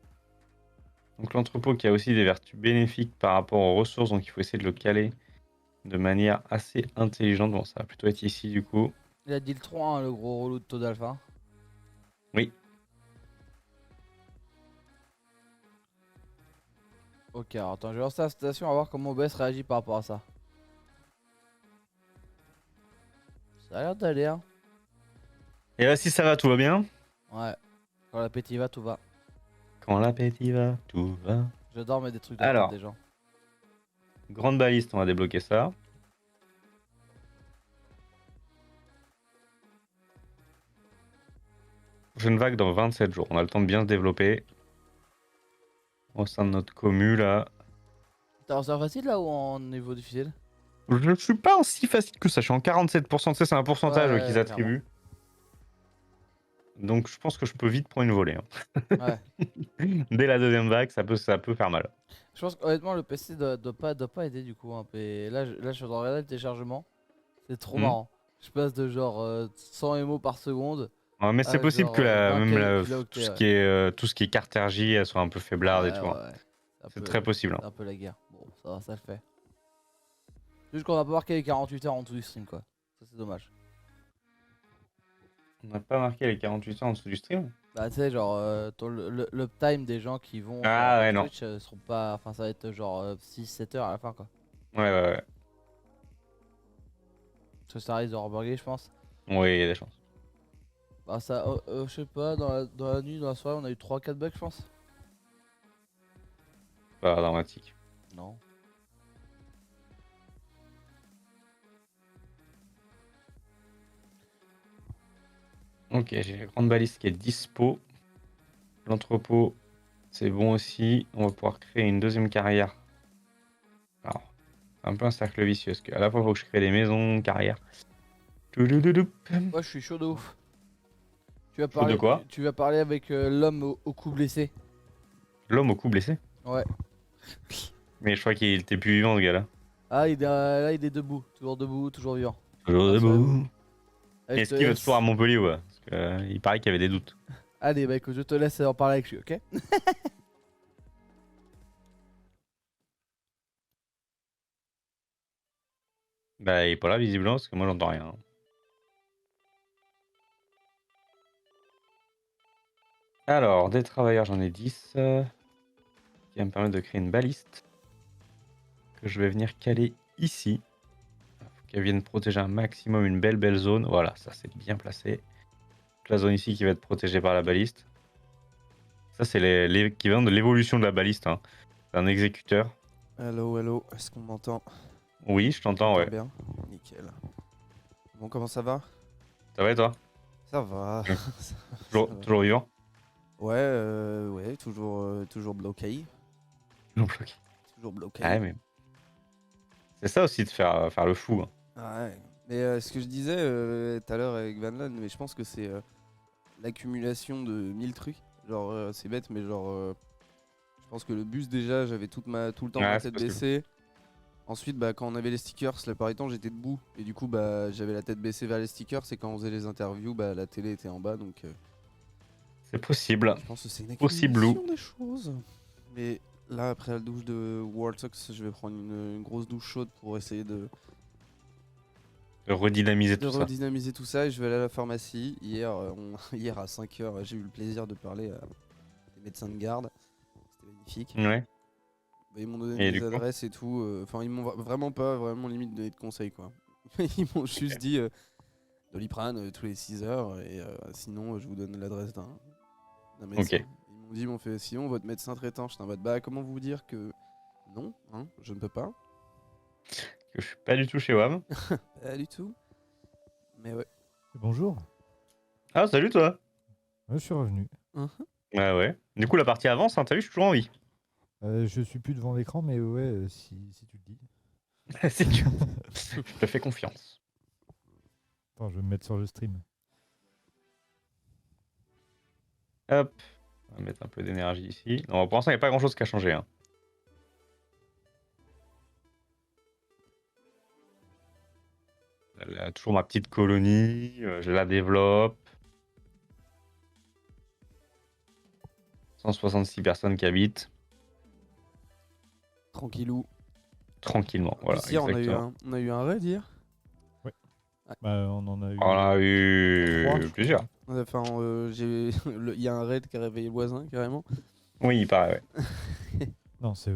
Donc l'entrepôt qui a aussi des vertus bénéfiques par rapport aux ressources, donc il faut essayer de le caler de manière assez intelligente. Bon, ça va plutôt être ici du coup. Il a dit le 3 hein, le gros relou de Todalf hein. Oui. Ok alors attends je vais lancer la station à voir comment OBS réagit par rapport à ça. Ça a l'air d'aller hein. Et là, si ça va, tout va bien. Ouais. Quand l'appétit va tout va. Quand l'appétit va, tout va. J'adore mettre des trucs dans la Alors. tête des gens. Grande baliste, on va débloquer ça. Prochaine vague dans 27 jours. On a le temps de bien se développer. Au sein de notre commu, là. T'es en sort facile là ou en niveau difficile? Je suis pas en si facile que ça. Je suis en 47%. Tu sais, c'est un pourcentage Ouais, qu'ils attribuent. Donc, je pense que je peux vite prendre une volée, hein. Ouais. Dès la deuxième vague, ça peut faire mal. Je pense qu'honnêtement le PC doit pas aider du coup un peu. Et là, je suis en train de regarder le téléchargement. C'est trop marrant. Je passe de genre 100 MO par seconde. Ouais, mais c'est possible genre, que 20 même kilooctets, tout ce qui est carte RJ, elle soit un peu faiblarde et tout, hein. C'est très possible, hein. C'est un peu la guerre. Bon, ça le fait. Juste qu'on va pas marquer les 48 heures en dessous du stream quoi. Ça c'est dommage. On n'a pas marqué les 48 heures en dessous du stream. Bah, tu sais, genre, l'uptime des gens qui vont Ah sur ouais, non. Twitch seront pas. Enfin, ça va être genre 6-7 heures à la fin, quoi. Ouais, ouais, ouais. Parce que ça risque de reburger, je pense. Oui, il y a des chances. Bah, ça, je sais pas, dans la nuit, dans la soirée, on a eu 3-4 bugs, je pense. Pas dramatique. Non. Ok, j'ai la grande baliste qui est dispo. L'entrepôt, c'est bon aussi. On va pouvoir créer une deuxième carrière. Alors, c'est un peu un cercle vicieux, parce qu'à la fois, il faut que je crée des maisons, carrières. Touloulouloup. Moi, je suis chaud de ouf. Tu vas Chaud de parler, quoi? tu vas parler avec l'homme au cou blessé. L'homme au cou blessé. Ouais. Mais je crois qu'il était plus vivant, ce gars-là. Ah, là, il est debout. Toujours debout, toujours vivant. Toujours Rassurez-vous. debout. Allez, je Est-ce te qu'il va laisse. toujours à Montpellier, ouais? Parce que, il paraît qu'il y avait des doutes. Allez, bah écoute, je te laisse en parler avec lui, ok? Bah, il est pas là, visiblement, parce que moi, j'entends rien. Alors, des travailleurs, j'en ai 10. Qui va me permettre de créer une baliste. Que je vais venir caler ici. Faut qu'elle vienne protéger un maximum une belle zone. Voilà, ça c'est bien placé. La zone ici qui va être protégée par la baliste. Ça, c'est l'équivalent de l'évolution de la baliste. Hein. C'est un exécuteur. Hello, est-ce qu'on m'entend? Oui, je t'entends, On ouais. m'entend bien? Nickel. Bon, comment ça va? Ça va et toi? Ça va. Ouais. Ça Toujours, va. toujours vivant? Ouais, toujours bloqué. Non, bloqué. Toujours bloqué. Ah ouais, mais. C'est ça aussi de faire le fou. Hein. Ouais. Mais ce que je disais tout à l'heure avec Vanland, mais je pense que c'est l'accumulation de 1000 trucs. Genre, c'est bête, mais genre, je pense que le bus déjà, j'avais tout le temps Ouais, ma c'est tête parce que- baissée. Ensuite, bah, quand on avait les stickers, la plupart du temps, j'étais debout. Et du coup, bah, j'avais la tête baissée vers les stickers. Et quand on faisait les interviews, bah, la télé était en bas. Donc, C'est possible. je pense que c'est une Possible accumulation des choses. Mais là, après la douche de World Sox, je vais prendre une grosse douche chaude pour essayer de Redynamiser tout ça. redynamiser tout ça. Et je vais aller à la pharmacie. Hier, hier à 5h, j'ai eu le plaisir de parler à des médecins de garde. C'était magnifique. Ouais. Bah, ils m'ont donné Et des du coup adresses et tout. Enfin, ils m'ont vraiment pas vraiment limite donné de conseils, quoi. Ils m'ont juste dit Doliprane tous les 6 heures. Et sinon, je vous donne l'adresse d'un médecin. Ok. Ils m'ont fait sinon, votre médecin traitant. J'étais en mode bah, comment vous dire que non, hein, je ne peux pas. Que je suis pas du tout chez WAM. Pas du tout. Mais ouais. Bonjour. Ah, salut toi. Ouais, je suis revenu. Ah ouais. Du coup, la partie avance, hein, t'as vu, je suis toujours en vie. Je suis plus devant l'écran, mais ouais, si tu le dis. C'est tu... Je te fais confiance. Attends, je vais me mettre sur le stream. Hop. On va mettre un peu d'énergie ici. Non, pour l'instant, il n'y a pas grand chose qui a changé. Hein. Elle a toujours ma petite colonie. Je la développe. 166 personnes qui habitent. Tranquillou. Tranquillement. Voilà, Hier, exactement. on a eu un raid hier. Bah, on en a eu. On a eu trois, je plusieurs. crois. Enfin, il y a un raid qui a réveillé le voisin carrément. Oui, il paraît, ouais. Non, c'est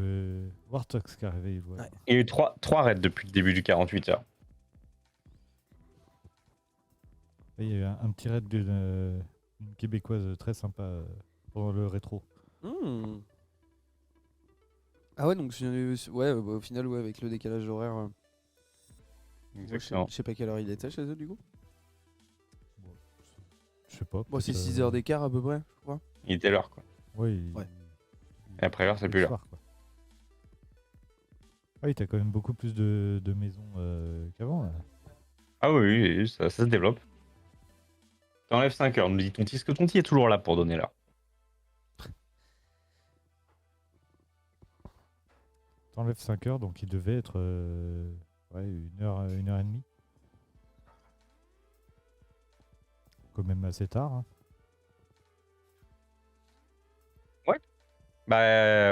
Wartox qui a réveillé le voisin. Ouais. Il y a eu 3 raids depuis le début du 48 heures. Et il y a eu un petit raid d'une québécoise très sympa pour le rétro. Hmm. Ah ouais, donc ouais, bah, au final, ouais, avec le décalage horaire, moi, Exactement. je sais pas quelle heure il était chez eux du coup. Je sais pas. Bon, c'est peut-être, 6 heures d'écart à peu près, je crois. Il était l'heure, quoi. Oui. Ouais. Et après l'heure, c'est le plus l'heure. soir, quoi. Ah oui, t'as quand même beaucoup plus de maisons qu'avant. Là. Ah oui, oui, ça se développe. T'enlèves 5 heures, nous dit Tonti. Est-ce que Tonti est toujours là pour donner l'heure? T'enlèves 5 heures, donc il devait être ouais, 1 heure et demie. Quand même assez tard. Hein. Bah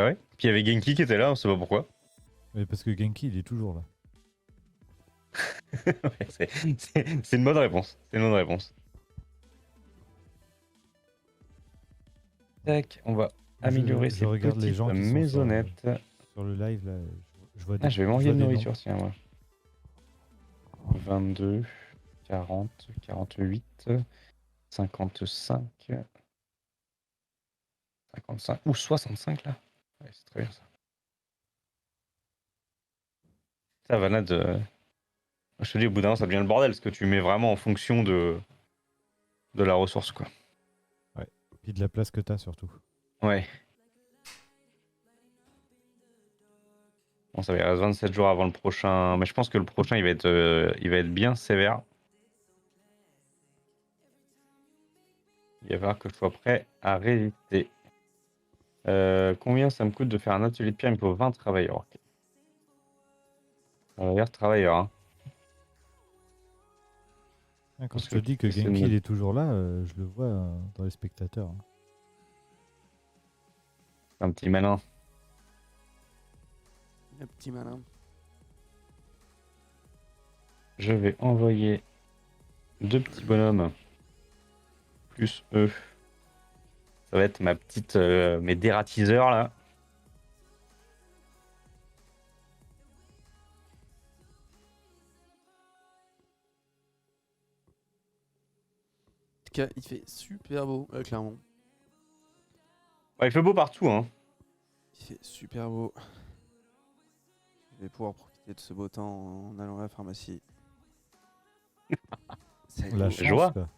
ouais. Puis il y avait Genki qui était là, on sait pas pourquoi. Mais parce que Genki, il est toujours là. Ouais, c'est une bonne réponse. C'est une bonne réponse. Tac, on va Je- améliorer je ces regarde les petites gens qui sont sur- maisonnettes. Sur le live, là, je vois des. Ah, je vais m'envoyer vois de des nourriture, tiens, moi. 22, 40, 48, 55, 55 ou 65 là. Ouais, c'est très bien ça. Ça, Vanade, je te dis, au bout d'un moment, ça devient le bordel parce que tu mets vraiment en fonction de la ressource, quoi. noms. Puis de la place que t'as surtout. Ouais. Bon, ça va, il reste 27 jours avant le prochain. Mais je pense que le prochain, il va être bien sévère. Il va falloir que je sois prêt à résister. Combien ça me coûte de faire un atelier de pierre? Il me faut 20 travailleurs. Ok. Travailleurs, travailleurs. Hein. Quand Parce je te que dis que c'est Genki une- il est toujours là, je le vois dans les spectateurs. Hein. Un petit malin. Le petit malin. Je vais envoyer 2 petits bonhommes. Plus eux. Ça va être ma petite. Mes dératiseurs là. En tout cas, il fait super beau, clairement. Ouais, il fait beau partout. Hein. Il fait super beau. Je vais pouvoir profiter de ce beau temps en allant à la pharmacie. C'est La beau. chance, Joie. quoi.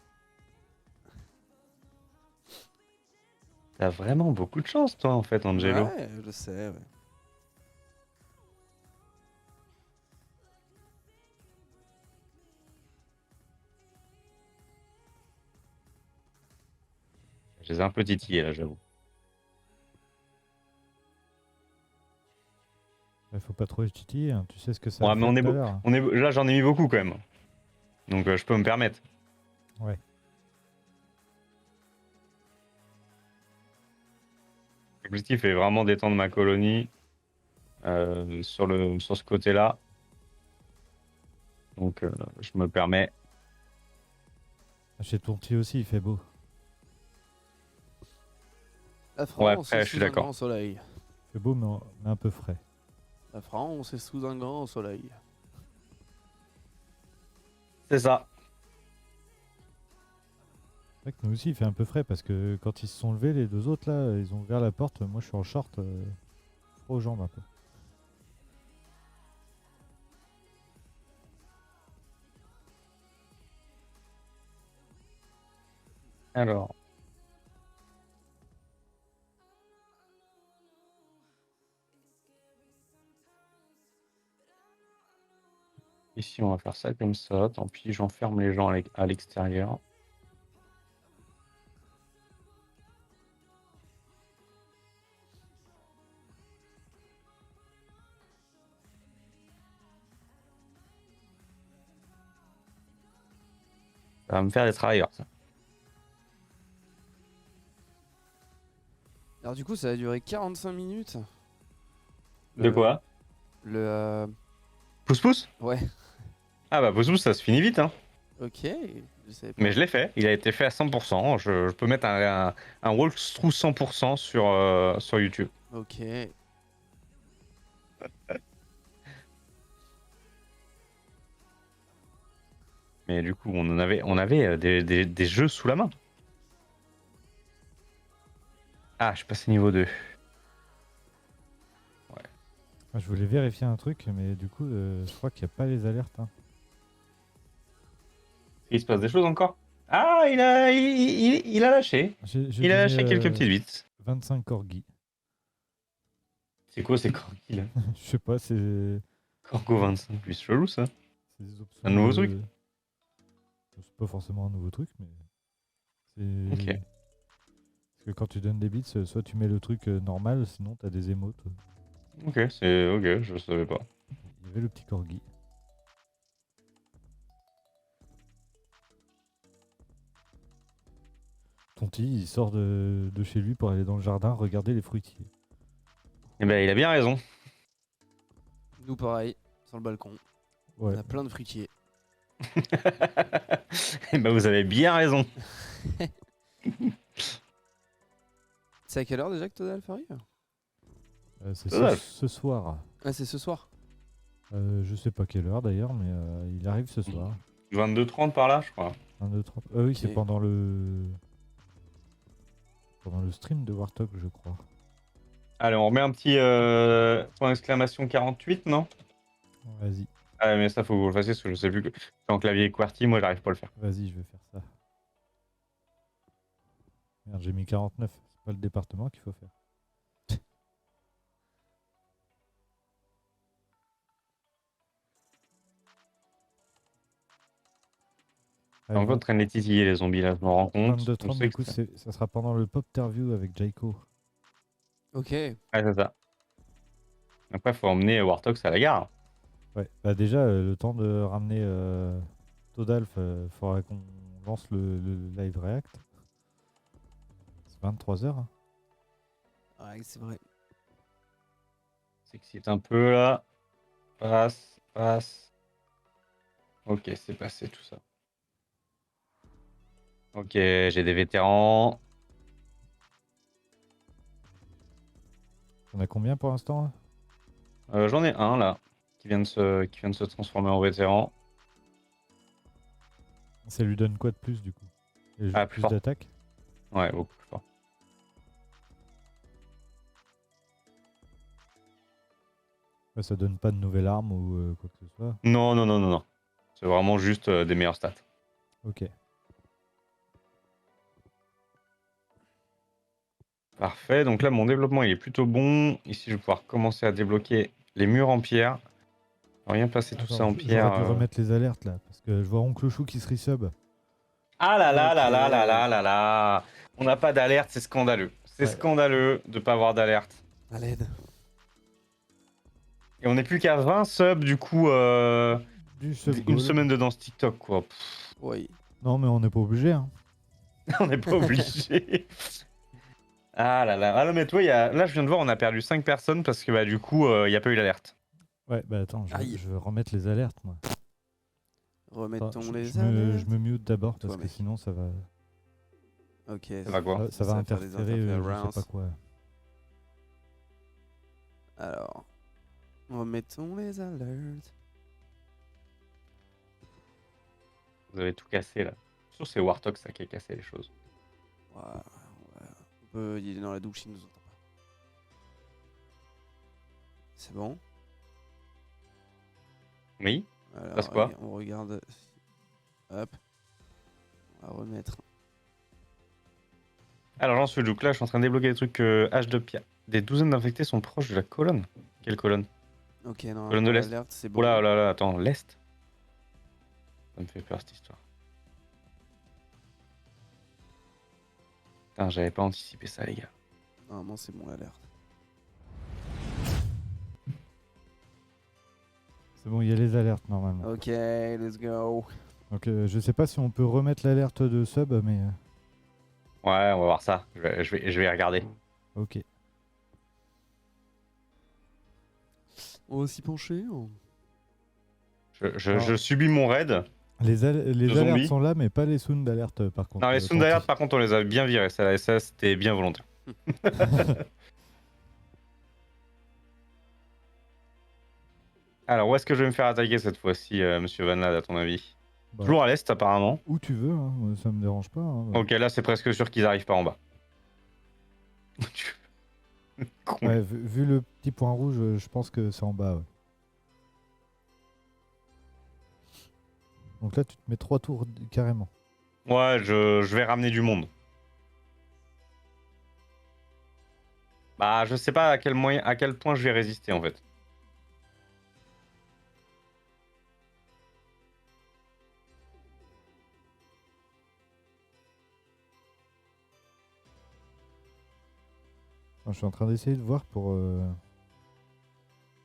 T'as vraiment beaucoup de chance, toi, en fait, Angelo. Ouais, je sais, ouais. Je les ai un peu titillés, là, j'avoue. Il faut pas trop les titiller, hein. Tu sais ce que ça Ouais, mais fait tout à l'heure. là, j'en ai mis beaucoup quand même. Donc, je peux me permettre. Ouais. L'objectif est vraiment d'étendre ma colonie sur ce côté-là. Donc, je me permets. Chez Tonti aussi, il fait beau. La France après, est je suis sous un d'accord. grand soleil. Il fait beau, mais un peu frais. La France est sous un grand soleil. C'est ça. C'est vrai que nous aussi, il fait un peu frais parce que quand ils se sont levés, les deux autres là, ils ont ouvert la porte. Moi, je suis en short, froid aux jambes un peu. Alors. Ici, on va faire ça comme ça. Tant pis, j'enferme les gens à l'extérieur. Ça va me faire des travailleurs, ça. Alors du coup, ça a duré 45 minutes. De quoi? Le... Pouce-pouce? Ouais, Ah bah, pouce-pouce, ça se finit vite, hein. ok. Je savais pas. Mais je l'ai fait. Il a été fait à 100%. Je peux mettre un walkthrough 100% sur YouTube. Ok. Mais du coup, on avait des jeux sous la main. Ah, je suis passé niveau 2. Ah, je voulais vérifier un truc, mais du coup, je crois qu'il n'y a pas les alertes. Hein. Il se passe des choses encore? Ah, il a lâché. J'ai Il a donné, lâché quelques petites vites. 25 corgis. C'est quoi ces corgis là? Je sais pas, c'est Corgo 25, plus chelou ça. des options. Un nouveau truc? C'est pas forcément un nouveau truc, mais c'est. Ok. Parce que quand tu donnes des bits, soit tu mets le truc normal, sinon t'as des émotes. Ok, je savais pas. Il y avait le petit corgi. Tonti, il sort de chez lui pour aller dans le jardin regarder les fruitiers. Eh ben, il a bien raison. Nous pareil, sur le balcon. Ouais. On a plein de fruitiers. Eh ben, vous avez bien raison. C'est à quelle heure déjà que Todalf arrive? C'est Dommage. ce soir. Ah, c'est ce soir. Je sais pas quelle heure d'ailleurs, mais il arrive ce soir. 22h30 par là, je crois. 22h30. Oui, c'est Ok. pendant le stream de Warthog, je crois. Allez, on remet un petit point d'exclamation 48, non? Vas-y, Ah, mais ça, faut que vous le fassiez, parce que je sais plus que. En clavier QWERTY, moi, j'arrive pas à le faire. vas-y, je vais faire ça. Merde, j'ai mis 49. C'est pas le département qu'il faut faire. En Allez, fait, on train de les titiller, les zombies, là, je me rends compte. 22h30, On sait du que coup, ça sera pendant le pop interview avec Jaiko. Ok. Ouais, c'est ça. Après, faut emmener Warthog à la gare. Ouais, bah déjà, le temps de ramener Todalf, faudra qu'on lance le live react. C'est 23h. Hein. Ouais, c'est vrai. S'excite un peu, là. Passe, passe. Ok, c'est passé tout ça. Ok, j'ai des vétérans. On a combien pour l'instant là J'en ai un, là, qui vient de se transformer en vétéran. Ça lui donne quoi de plus du coup Ah, plus Plus fort. d'attaque. Ouais, beaucoup plus fort. Ouais, ça donne pas de nouvelle arme ou quoi que ce soit. Non, non, non, non, non. C'est vraiment juste des meilleurs stats. Ok. Parfait, donc là mon développement il est plutôt bon. Ici je vais pouvoir commencer à débloquer les murs en pierre. Rien passer tout Attends, ça en j'aurais pierre. dû remettre les alertes là, parce que je vois Oncle Chou qui se resub. Ah là là là là là Ok. là là là. On n'a pas d'alerte, c'est scandaleux. C'est Ouais. scandaleux de pas avoir d'alerte. À l'aide. Et on n'est plus qu'à 20 subs du coup Du sub une goal. semaine de danse TikTok quoi. Pff, Oui. Non mais on n'est pas obligé. Hein. on n'est pas obligé. Ah là là. Ah non mais toi, là je viens de voir on a perdu 5 personnes parce que bah du coup il n'y a pas eu l'alerte. Ouais, bah attends, Aïe. je vais remettre les alertes moi. Remettons Attends, les je alertes. me mute d'abord Toi, parce que mec. sinon ça va, Ok. va quoi ça va faire des interférer, je sais interférences. pas quoi. Alors. Remettons les alertes. Vous avez tout cassé là. Sur c'est Warthog ça qui a cassé les choses. Voilà. Il est dans la douche, il nous entend pas. C'est bon. Oui. Alors, Passe quoi on regarde. Hop. On va remettre. Alors j'en suis donc là, je suis en train de débloquer des trucs H de pierre. Des douzaines d'infectés sont proches de la colonne. Quelle colonne? Ok, non, Colonne de l'Est. l'alerte, c'est bon. Oula, oh là là, attends, l'Est. Ça me fait peur cette histoire. Putain, j'avais pas anticipé ça les gars. Normalement, c'est bon l'alerte. C'est bon, il y a les alertes normalement. Ok, let's go. Donc je sais pas si on peut remettre l'alerte de sub, mais Ouais, on va voir ça. Je vais y regarder. ok. On va s'y pencher. Je subis mon raid. Les De alertes zombies. sont là, mais pas les sounds d'alerte par contre. Non, les sounds d'alerte, par contre, on les a bien virés. Ça c'était bien volontaire. Alors, où est-ce que je vais me faire attaquer cette fois-ci, monsieur Van Lad, à ton avis? Bah, Toujours à l'Est, apparemment. où tu veux, hein, moi, ça me dérange pas. Hein. Ok, là, c'est presque sûr qu'ils arrivent pas en bas. Con. Ouais, vu le petit point rouge, je pense que c'est en bas. Ouais. Donc là, tu te mets 3 tours carrément. Ouais, je vais ramener du monde. Bah, je sais pas à quel point je vais résister en fait. Enfin, je suis en train d'essayer de voir pour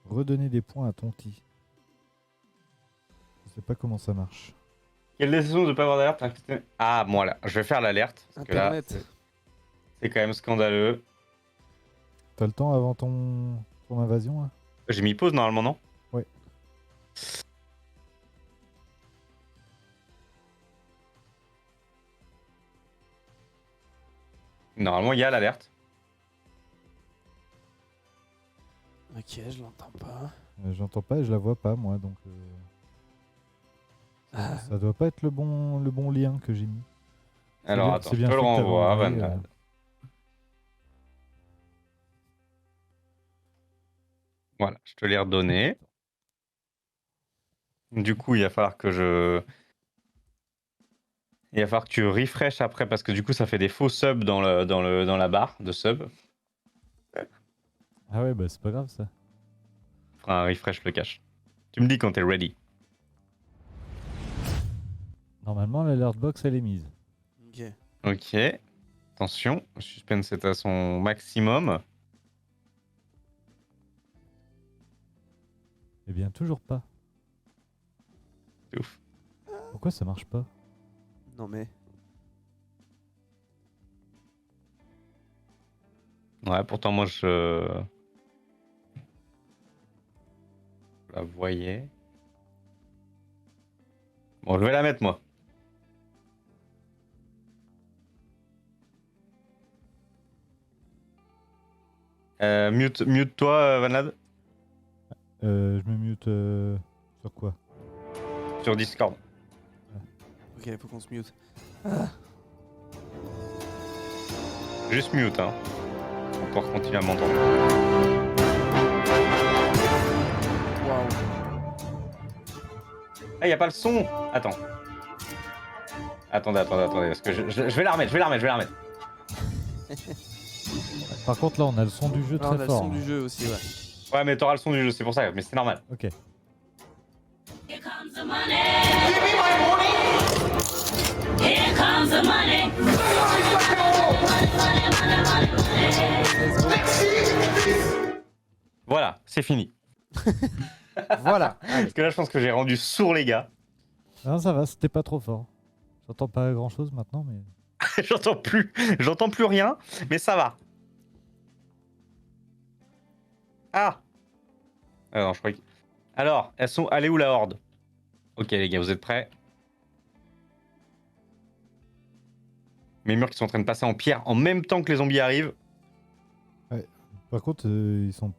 redonner des points à Tonti. Je sais pas comment ça marche. Quelle décision de pas avoir d'alerte? Ah, bon, là, je vais faire l'alerte. Parce que là, Internet. c'est quand même scandaleux. T'as le temps avant ton invasion hein J'ai mis pause normalement, non? Ouais. Normalement, il y a l'alerte. Ok, je l'entends pas. J'entends pas et je la vois pas, moi, donc... Ça doit pas être le bon lien que j'ai mis. Alors bien- attends, c'est je bien te le fait que t'avais renvoie, envoyé, Vanad. Voilà, je te l'ai redonné. Du coup, il va falloir que je... Il va falloir que tu refresh après, parce que du coup, ça fait des faux subs dans la barre de sub. Ah ouais, bah c'est pas grave, ça. Fera un refresh le cache. Tu me dis quand t'es ready. Normalement, l'alert box, elle est mise. Ok. Ok. Attention, le suspense est à son maximum. Eh bien, toujours pas. C'est ouf. Pourquoi ça marche pas? Non mais. Ouais, pourtant, moi, je la voyais. Bon, je vais la mettre, moi. Mute-toi, Vanad, Je me mute sur quoi? sur Discord. Ok, faut qu'on se mute. Juste mute, hein. Pour pouvoir continuer à m'entendre. Waouh. Ah, y a pas le son. Attends. Attendez, parce que je vais la remettre. Par contre, là, on a le son du jeu Là, on a très le fort. son hein. du jeu aussi, ouais. Ouais, mais t'auras le son du jeu, c'est pour ça, mais c'est normal. Ok. Here comes the money. Here comes the money. Voilà, c'est fini. Voilà. Parce que là, je pense que j'ai rendu sourd les gars. Non, ça va, c'était pas trop fort. J'entends pas grand chose maintenant, mais. J'entends plus rien, mais ça va. Ah. Alors, je crois que... Alors, elle est où la horde? Ok les gars, vous êtes prêts? Mes murs qui sont en train de passer en pierre en même temps que les zombies arrivent. Par contre, ils sont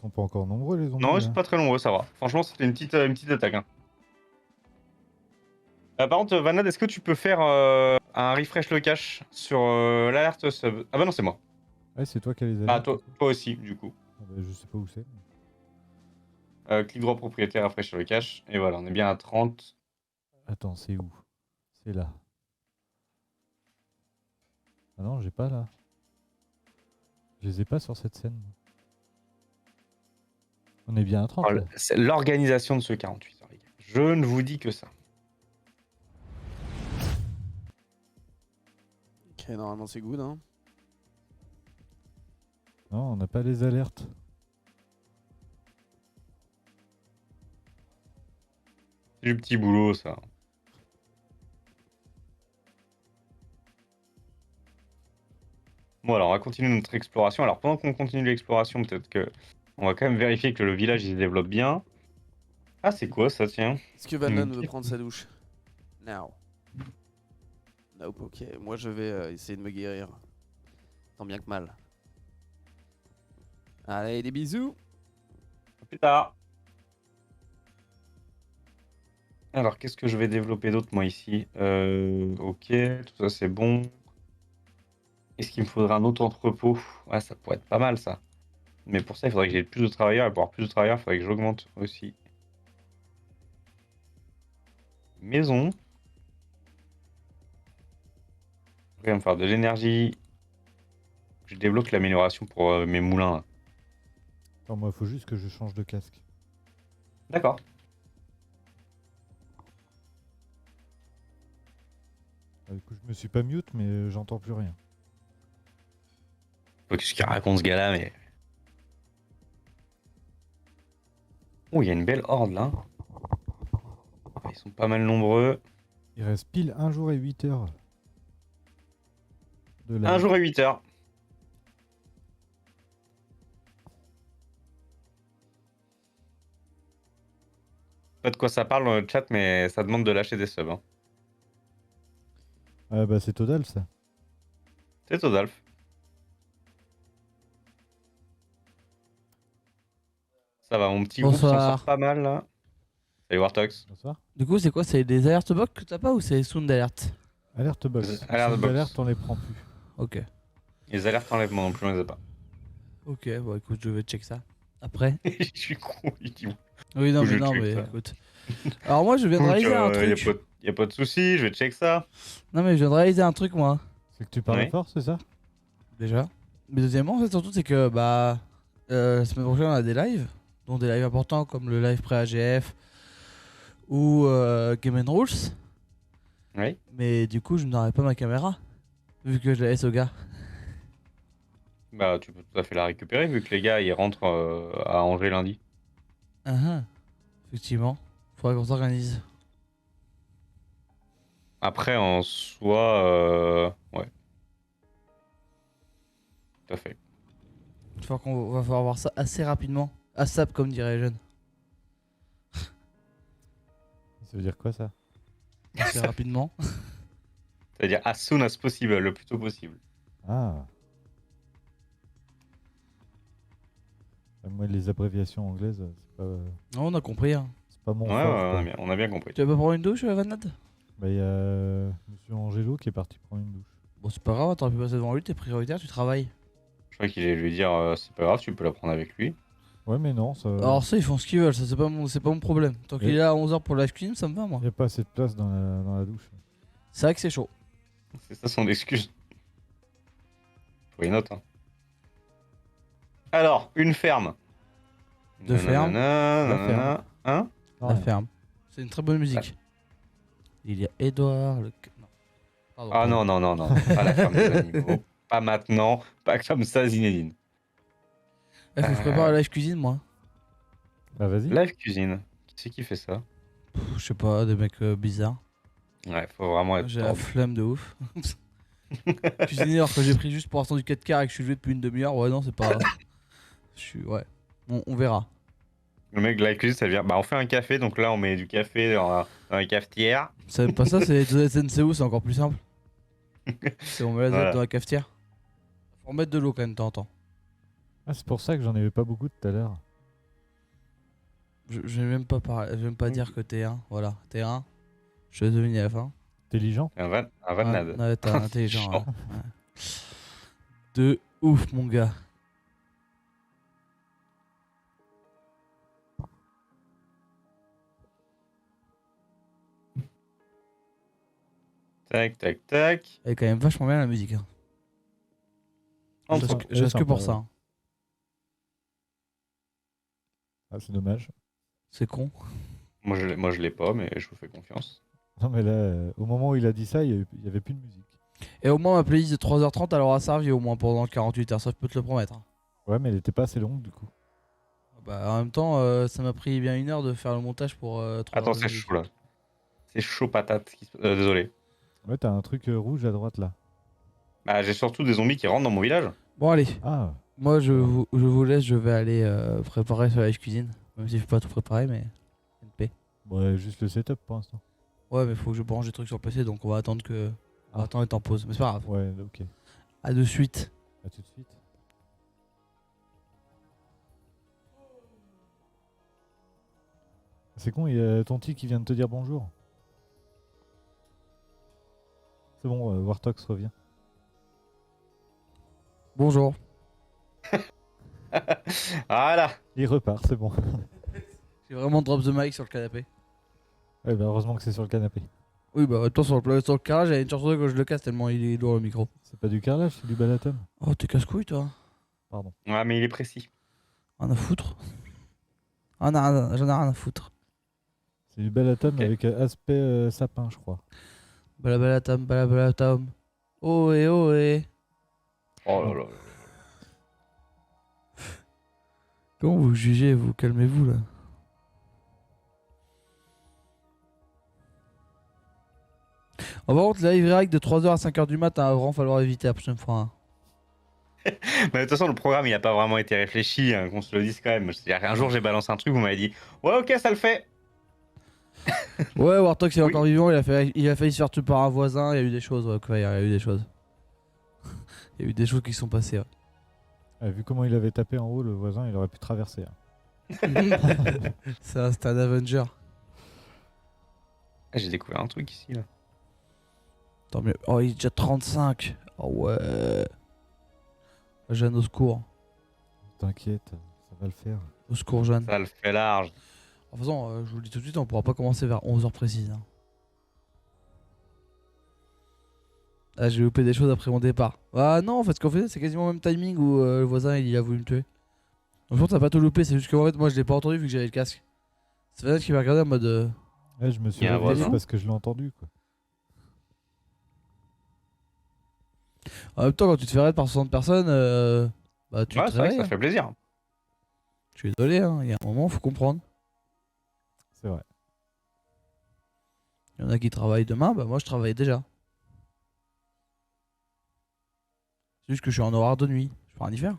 pas encore nombreux, les zombies. Non, ils là. sont pas très nombreux, ça va. Franchement, c'était une petite attaque. Hein. Par contre, Vanad, est-ce que tu peux faire un refresh le cache sur l'alerte sub? Ah bah non, c'est moi. Ouais, c'est toi qui as les Ah, alertes. toi aussi, du coup. Ah bah, je sais pas où c'est. Clic droit propriétaire, refresh sur le cache. Et voilà, on est bien à 30. Attends, c'est où? C'est là. Ah non, j'ai pas là. Je les ai pas sur cette scène. On est bien à 30 là. C'est l'organisation de ce 48 heures, les gars. Je ne vous dis que ça. Ok, normalement c'est good, hein. Non, on n'a pas les alertes. C'est du petit boulot, ça. Bon, alors on va continuer notre exploration. Alors pendant qu'on continue l'exploration, peut-être que on va quand même vérifier que le village il se développe bien. Ah, c'est quoi ça, tiens? Est-ce que Van Damme veut Ok. prendre sa douche? Now. Nope, ok. Moi je vais essayer de me guérir. Tant bien que mal. Allez, des bisous. À plus tard. Alors, qu'est-ce que je vais développer d'autre, moi, ici? Ok, tout ça, c'est bon. Est-ce qu'il me faudra un autre entrepôt? Ouais, ça pourrait être pas mal, ça. Mais pour ça, il faudrait que j'ai plus de travailleurs. Et pour avoir plus de travailleurs, il faudrait que j'augmente aussi. Maison. Après, il va me falloir de l'énergie. Je débloque l'amélioration pour mes moulins. Là. Attends, moi, faut juste que je change de casque. D'accord. Du coup, je me suis pas mute, mais j'entends plus rien. Qu'est-ce qu'il raconte ce gars-là, mais... Oh, il y a une belle horde, là. Ils sont pas mal nombreux. Il reste pile 1 jour et 8 heures. De la... 1 jour et 8 heures. Pas de quoi ça parle dans le chat, mais ça demande de lâcher des subs. Hein. Ah bah c'est Todal ça. C'est Todalf. ça va, mon petit groupe s'en Bonsoir. sort pas mal là. Salut Wartox. Bonsoir. Du coup, c'est quoi? C'est des alertes box que t'as pas ou c'est sound alert? Alerte box. Alerte Si box. Alerte, on les prend plus. Ok. Les alertes enlèvement non plus, on les a pas. Ok, bon écoute, je vais check ça. Après. Je suis con, il dit Oui, non, Je mais non, check mais ça. écoute. Alors moi, je viens de réaliser un truc. Y a pas de soucis, je vais check ça. Non, mais je viens de réaliser un truc, moi. C'est que tu parles Ouais. fort, c'est ça? Déjà. Mais deuxièmement, en fait, surtout, c'est que bah la semaine prochaine, on a des lives, dont des lives importants comme le live pré-AGF ou Game Rules. Oui. Mais du coup, je n'aurai pas ma caméra, vu que je la laisse au gars. Bah, tu peux tout à fait la récupérer vu que les gars ils rentrent à Angers lundi. Effectivement, faudrait qu'on s'organise. Après, en soi, ouais. Tout à fait. Va falloir voir ça assez rapidement. ASAP, comme dirait les jeunes. Ça veut dire quoi ça? Assez rapidement. C'est-à-dire as soon as possible, le plus tôt possible. Ah. Moi, les abréviations anglaises, Non, on a compris. Hein. c'est pas mon Ouais, fort. ouais, quoi. on a bien compris. Tu vas pas prendre une douche, Vanade? Bah, il y a Monsieur Angelo qui est parti prendre une douche. Bon, c'est pas grave, t'aurais pu passer devant lui, t'es prioritaire, tu travailles. Je crois qu'il allait lui dire c'est pas grave, tu peux la prendre avec lui. Ouais, mais non, ça. Alors, ça, ils font ce qu'ils veulent, ça, c'est pas mon problème. Tant qu'il Et- est là à 11h pour le live stream, ça me va, moi. Il n'y a pas assez de place dans la douche. C'est vrai que c'est chaud. C'est ça son excuse. Faut une note. Hein. Alors, une ferme. Deux fermes. Nanana, La ferme. nanana. Hein Ah, La ferme. C'est une très bonne musique. Il y a Edouard le. Non. Pardon. Ah non, non, non, non. Pas la ferme des animaux. Pas maintenant. Pas comme ça, Zinedine. Il faut que je prépare la live cuisine, moi. Bah, vas-y. Live cuisine. Qui c'est qui fait ça? Je sais pas, des mecs bizarres. Ouais, faut vraiment être J'ai la tordu. flemme de ouf. Cuisiner alors que j'ai pris juste pour l'instant du 4 quarts et que je suis levé depuis une demi-heure, ouais, non, c'est pas. Je suis. Ouais. On verra. Le mec de la cuisine, ça vient. Bah, on fait un café, donc là, on met du café dans la cafetière. C'est pas ça, c'est les SNCO, c'est encore plus simple. C'est on met la Voilà. dans la cafetière. Faut remettre de l'eau quand même de temps en temps. Ah, c'est pour ça que j'en avais pas beaucoup tout à l'heure. Je vais même pas parler, je vais même pas dire que t'es un. Voilà, t'es un. Je vais deviner à la fin. Intelligent. Un vanade. Ouais, t'es intelligent. Chiant. Ouais. De ouf, mon gars. Tac, tac, tac. Elle est quand même vachement bien la musique. Hein. En Je trop. reste que- je reste que pour sympa, ça. ouais. hein. Ah, c'est dommage. C'est con. Moi, je l'ai pas, mais je vous fais confiance. Non, mais là, au moment où il a dit ça, il y avait plus de musique. Et au moins ma playlist de 3h30 elle aura servi au moins pendant 48 heures, ça je peux te le promettre. hein. Ouais, mais elle était pas assez longue du coup. Bah, en même temps, ça m'a pris bien 1 heure de faire le montage pour 3 Attends, heures de c'est musique. chaud là. C'est chaud patate. Désolé. Ouais, t'as un truc rouge à droite là. Bah, j'ai surtout des zombies qui rentrent dans mon village. Bon allez, Ah, moi je vous laisse, je vais aller préparer sur la live cuisine. Même si je peux pas tout préparer, mais NP. ouais, juste le setup pour l'instant. Ouais, mais faut que je branche des trucs sur le PC, donc on va attendre que. On va attendre d'être en pause, mais c'est pas grave. Ouais, ok. À de suite. À tout de suite. C'est con, il y a Tonti qui vient de te dire bonjour. C'est bon, Wartox revient. Bonjour. Voilà. Il repart, c'est bon. J'ai vraiment drop the mic sur le canapé. Ouais, bah heureusement que c'est sur le canapé. Oui, bah attends, sur le carrelage, j'avais une chance que je le casse tellement il est lourd le micro. C'est pas du carrelage, c'est du balatum. Oh, t'es casse-couille toi. Pardon. Ouais, mais il est précis. Rien à foutre. J'en ai rien à foutre. C'est du balatum Ok. avec aspect sapin, je crois. Balabalatam. Oh et oh et. Oh là là. Comment vous jugez, vous calmez-vous là. Oh, par contre, la live react de 3h à 5h du matin, il va vraiment falloir éviter la prochaine fois. hein. Mais de toute façon, le programme, il a pas vraiment été réfléchi, hein, qu'on se le dise quand même. C'est-à-dire qu'un jour, j'ai balancé un truc, vous m'avez dit ouais, ok, ça le fait. Ouais, Wartox il est Oui. encore vivant, il a failli se faire tuer par un voisin, il y a eu des choses, ouais, il y a eu des choses. Il y a eu des choses qui sont passées. Ouais. Vu comment il avait tapé en haut, le voisin, il aurait pu traverser. hein. C'est un Avenger. Ah, j'ai découvert un truc ici là. Tant mieux. Oh, il est déjà 35. Oh ouais. Jeanne, au secours. T'inquiète, ça va le faire. Au secours, Jeanne. Ça le fait large. De toute façon, je vous le dis tout de suite, on pourra pas commencer vers 11h précises. Hein. Ah, j'ai loupé des choses après mon départ. Ah non, en fait, ce qu'on fait, c'est quasiment le même timing où le voisin il a voulu me tuer. Donc, je pense que t'as pas tout loupé, c'est juste que en fait, moi je l'ai pas entendu vu que j'avais le casque. C'est Vanessa qui m'a regardé en mode. Ouais, je me suis Il y a un réveillé voisin parce que je l'ai entendu, quoi. En même temps, quand tu te fais raid par 60 personnes, bah tu Ouais, te c'est vrai que réveilles. ça Hein. fait plaisir. Je suis désolé, hein. Il y a un moment, faut comprendre. C'est vrai. Il y en a qui travaillent demain, bah moi je travaille déjà. C'est juste que je suis en horaire de nuit. Je peux rien y faire.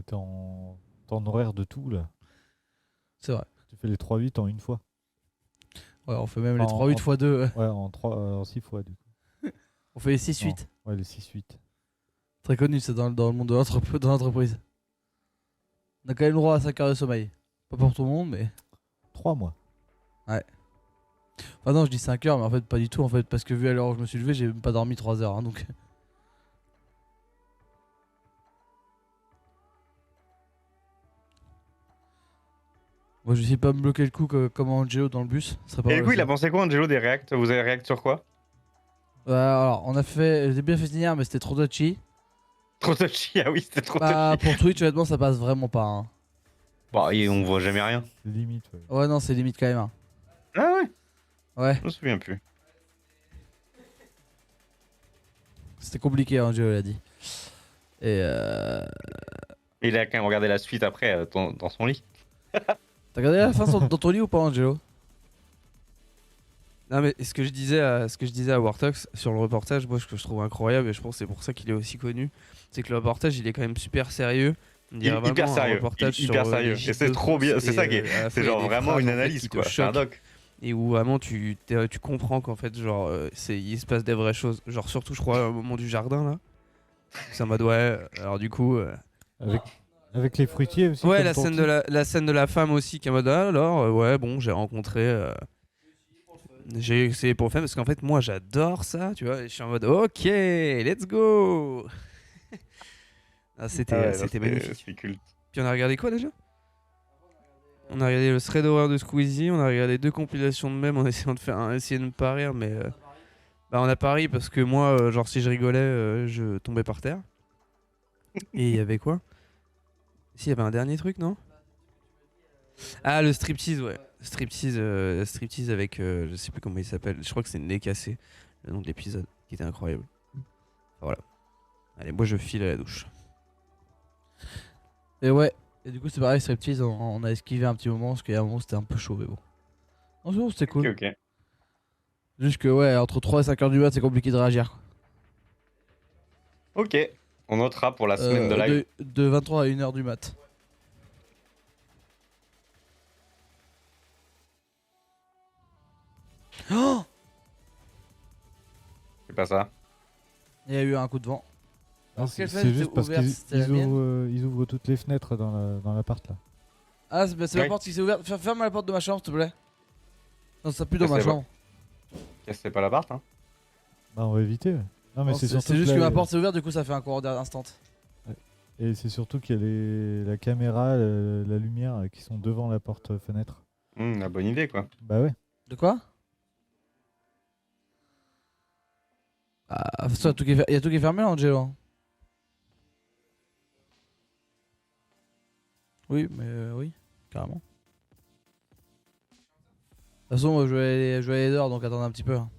T'es en horaire de tout, là. C'est vrai. Tu fais les 3-8 en une fois. Ouais, on fait même les En- 3-8 en- x 2. Ouais, en 6 fois, du coup. On fait les 6-8. Ouais, les 6-8. Très connu, c'est dans le monde de l'entreprise. On a quand même le droit à 5 heures de sommeil. Pas pour tout le monde, mais. 3 mois. Enfin, non, je dis 5 heures, mais en fait, pas du tout. En fait, parce que vu à l'heure où je me suis levé, j'ai même pas dormi 3 heures. Hein, donc. Moi, je vais pas me bloquer le coup comme Angelo dans le bus. Ce serait pas Et du mal coup, il a aussi. pensé quoi, Angelo, des React? Vous avez React sur quoi? Alors, on a fait. J'ai bien fait hier, mais c'était trop touchy. Trop touchy, ah oui, c'était trop Bah, touchy. pour Twitch, honnêtement, ça passe vraiment pas. Hein. Bon, et on voit jamais rien. C'est limite, ouais. Ouais, non, c'est limite quand même. Hein. Ah ouais, Ouais, je me souviens plus. c'était compliqué, Angelo l'a dit. Et Et il a quand même regardé la suite après dans son lit. T'as regardé la fin dans ton lit ou pas, Angelo? Non mais ce que je disais à Wartox sur le reportage, moi ce que je trouve incroyable et je pense que c'est pour ça qu'il est aussi connu, c'est que le reportage il est quand même super sérieux. On dirait Hyper vraiment un sérieux, reportage hyper sur sérieux. les Et c'est de trop bien, France c'est et, ça qui est. à la fois, C'est il y a genre des vraiment phrases, une en fait, analyse qui te quoi. C'est un choquent doc. et où vraiment tu comprends qu'en fait genre il se passe des vraies choses. Genre surtout je crois au moment du jardin là. C'est en mode ouais, alors du coup Avec les fruitiers aussi. ouais comme la ton scène type. la scène de la femme aussi qui est en mode ah, alors ouais bon j'ai rencontré j'ai essayé pour le faire parce qu'en fait moi j'adore ça tu vois et je suis en mode ok let's go. Ah, c'était Ah ouais, non, c'était magnifique. C'est culte. Puis on a regardé quoi déjà? On a regardé le thread horreur de Squeezie, on a regardé 2 compilations de mèmes en essayant essayer de ne pas rire mais bah on a pas ri parce que moi genre si je rigolais je tombais par terre. Et il y avait quoi? Si il y avait un dernier truc non? Ah le striptease ouais. Striptease avec je sais plus comment il s'appelle, je crois que c'est Nez cassé, le nom de l'épisode, qui était incroyable. Voilà. Allez moi je file à la douche. Et ouais. Et du coup, c'est pareil, Striptease, on a esquivé un petit moment parce qu'il y a un moment c'était un peu chaud, mais bon. En ce moment, c'était cool. Ok, ok. Juste que, ouais, entre 3 et 5 heures du mat, c'est compliqué de réagir. Quoi. Ok. On notera pour la semaine de live. De 23 à 1h du mat. Oh, C'est pas ça. il y a eu un coup de vent. Ah, Alors, c'est quelle c'est fenêtre juste était parce ouverte? qu'ils C'était la mienne ils ouvrent toutes les fenêtres dans l'appart là. Ah, c'est Ouais. la porte qui s'est ouverte. Ferme la porte de ma chambre, s'il te plaît. Non, ça pue dans Ça, ma c'est chambre. C'est pas l'appart, hein. Bah, on va éviter. Ouais. Non, mais Non, c'est surtout c'est juste là- que ma porte s'est ouverte, du coup, ça fait un courant d'air instant. Et c'est surtout qu'il y a la caméra, la lumière qui sont devant la porte-fenêtre. La bonne idée, quoi. Bah ouais. De quoi? Ah, il y a tout qui est fermé là, Angelo. Hein. Oui, mais oui, carrément. De toute façon, moi, je vais aller dehors, donc attendez un petit peu. Hein.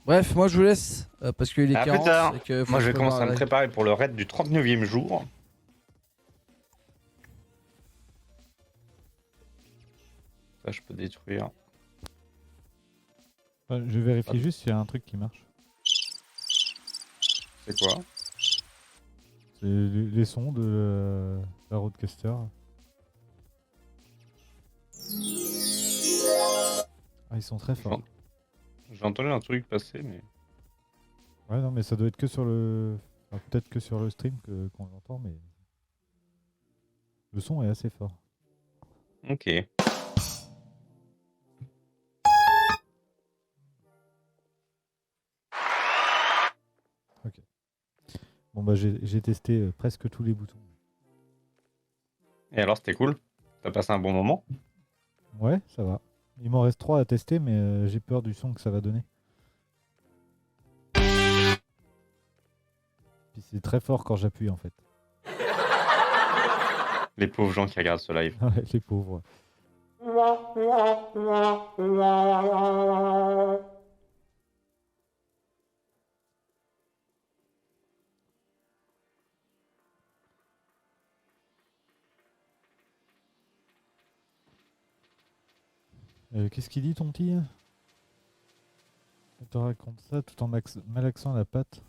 Bref, moi je vous laisse parce qu'il est À plus 40 tard. et que faut Moi, que je vais prépare commencer à la me live. préparer pour le raid du 39e jour. Ça, je peux détruire. Je vérifie juste s'il y a un truc qui marche. C'est quoi? C'est les sons de la Rodecaster. Ah, ils sont très forts. J'ai entendu un truc passer, mais. Ouais, non, mais ça doit être que sur le. Enfin, peut-être que sur le stream qu'on l'entend, mais. Le son est assez fort. Ok. Bon bah j'ai testé presque tous les boutons. Et alors, c'était cool? T'as passé un bon moment? Ouais, ça va. Il m'en reste 3 à tester, mais j'ai peur du son que ça va donner. Puis c'est très fort quand j'appuie en fait. Les pauvres gens qui regardent ce live. Ouais, les pauvres. Qu'est-ce qu'il dit ton petit? On te raconte ça tout en malaxant la patte.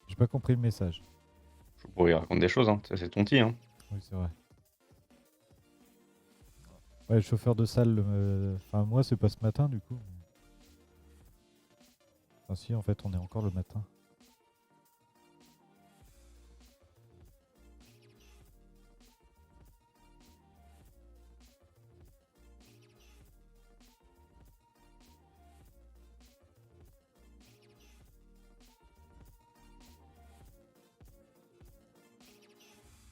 J'ai pas compris le message. Je pourrais y raconter des choses, hein. Ça, c'est ton petit, hein. Oui, c'est vrai. Ouais, le chauffeur de salle, enfin moi c'est pas ce matin du coup. Enfin si, en fait on est encore le matin.